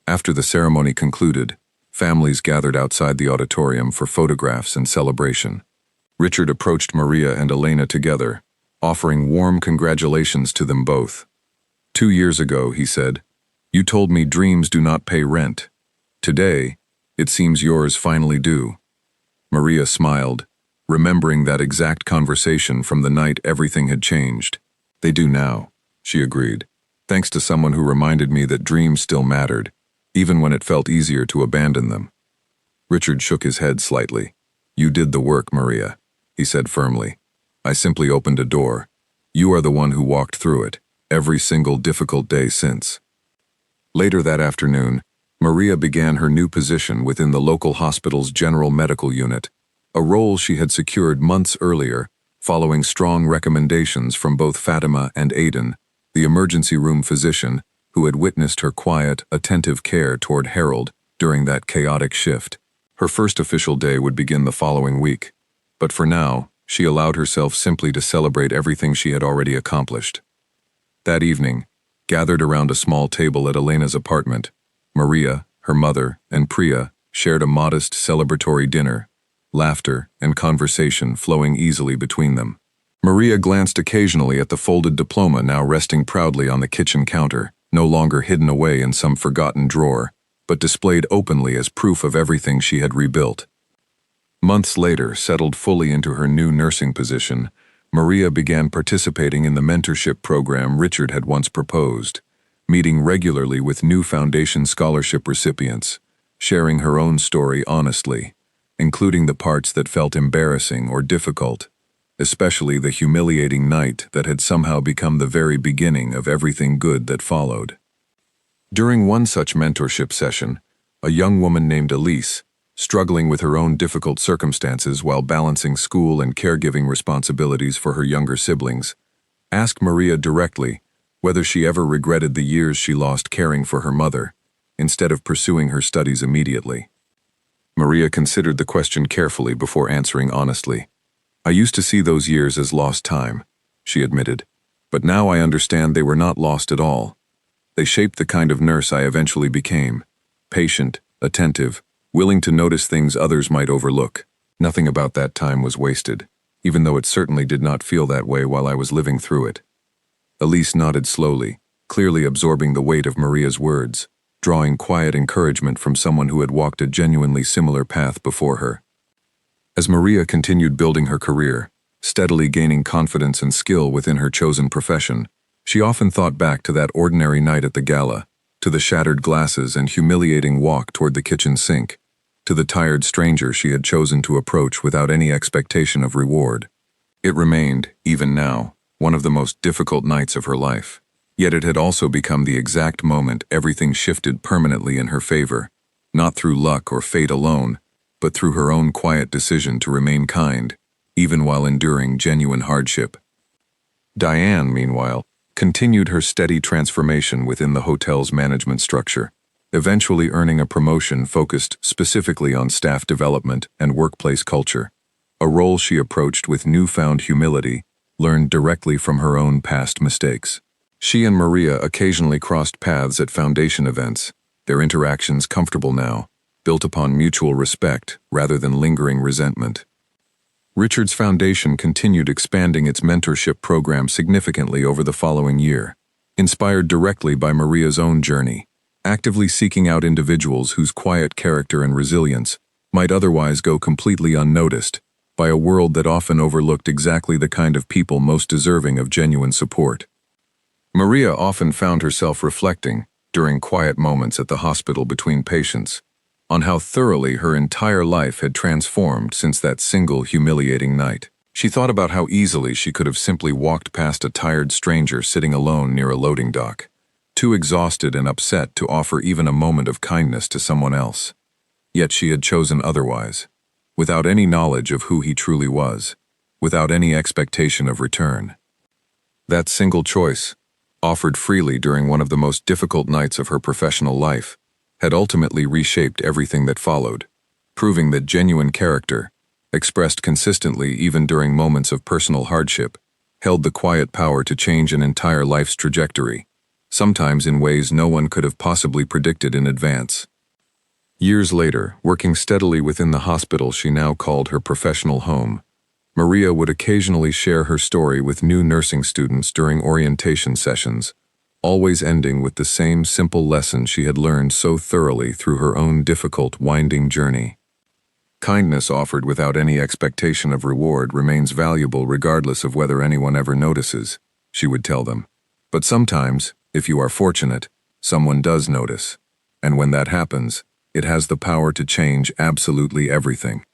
After the ceremony concluded, families gathered outside the auditorium for photographs and celebration. Richard approached Maria and Elena together, offering warm congratulations to them both. 2 years ago, he said, you told me dreams do not pay rent. Today, it seems yours finally do. Maria smiled, remembering that exact conversation from the night everything had changed. They do now, she agreed, thanks to someone who reminded me that dreams still mattered, even when it felt easier to abandon them. Richard shook his head slightly. You did the work, Maria, he said firmly. I simply opened a door. You are the one who walked through it, every single difficult day since. Later that afternoon, Maria began her new position within the local hospital's general medical unit, a role she had secured months earlier, following strong recommendations from both Fatima and Aidan, the emergency room physician who had witnessed her quiet, attentive care toward Harold during that chaotic shift. Her first official day would begin the following week, but for now, she allowed herself simply to celebrate everything she had already accomplished. That evening, gathered around a small table at Elena's apartment, Maria, her mother, and Priya shared a modest celebratory dinner, laughter and conversation flowing easily between them. Maria glanced occasionally at the folded diploma now resting proudly on the kitchen counter, no longer hidden away in some forgotten drawer, but displayed openly as proof of everything she had rebuilt. Months later, settled fully into her new nursing position, Maria began participating in the mentorship program Richard had once proposed, meeting regularly with new foundation scholarship recipients, sharing her own story honestly, including the parts that felt embarrassing or difficult, especially the humiliating night that had somehow become the very beginning of everything good that followed. During one such mentorship session, a young woman named Elise, struggling with her own difficult circumstances while balancing school and caregiving responsibilities for her younger siblings, asked Maria directly whether she ever regretted the years she lost caring for her mother, instead of pursuing her studies immediately. Maria considered the question carefully before answering honestly. I used to see those years as lost time, she admitted, but now I understand they were not lost at all. They shaped the kind of nurse I eventually became, patient, attentive, willing to notice things others might overlook. Nothing about that time was wasted, even though it certainly did not feel that way while I was living through it. Elise nodded slowly, clearly absorbing the weight of Maria's words, drawing quiet encouragement from someone who had walked a genuinely similar path before her. As Maria continued building her career, steadily gaining confidence and skill within her chosen profession, she often thought back to that ordinary night at the gala, to the shattered glasses and humiliating walk toward the kitchen sink, to the tired stranger she had chosen to approach without any expectation of reward. It remained, even now, one of the most difficult nights of her life. Yet it had also become the exact moment everything shifted permanently in her favor, not through luck or fate alone, but through her own quiet decision to remain kind, even while enduring genuine hardship. Diane, meanwhile, continued her steady transformation within the hotel's management structure, eventually earning a promotion focused specifically on staff development and workplace culture, a role she approached with newfound humility, learned directly from her own past mistakes. She and Maria occasionally crossed paths at foundation events, their interactions comfortable now, built upon mutual respect rather than lingering resentment. Richard's foundation continued expanding its mentorship program significantly over the following year, inspired directly by Maria's own journey, actively seeking out individuals whose quiet character and resilience might otherwise go completely unnoticed by a world that often overlooked exactly the kind of people most deserving of genuine support. Maria often found herself reflecting, during quiet moments at the hospital between patients, on how thoroughly her entire life had transformed since that single humiliating night. She thought about how easily she could have simply walked past a tired stranger sitting alone near a loading dock, too exhausted and upset to offer even a moment of kindness to someone else. Yet she had chosen otherwise, without any knowledge of who he truly was, without any expectation of return. That single choice, offered freely during one of the most difficult nights of her professional life, had ultimately reshaped everything that followed, proving that genuine character, expressed consistently even during moments of personal hardship, held the quiet power to change an entire life's trajectory, sometimes in ways no one could have possibly predicted in advance. Years later, working steadily within the hospital she now called her professional home, Maria would occasionally share her story with new nursing students during orientation sessions, always ending with the same simple lesson she had learned so thoroughly through her own difficult, winding journey. Kindness offered without any expectation of reward remains valuable regardless of whether anyone ever notices, she would tell them. But sometimes, if you are fortunate, someone does notice. And when that happens, it has the power to change absolutely everything.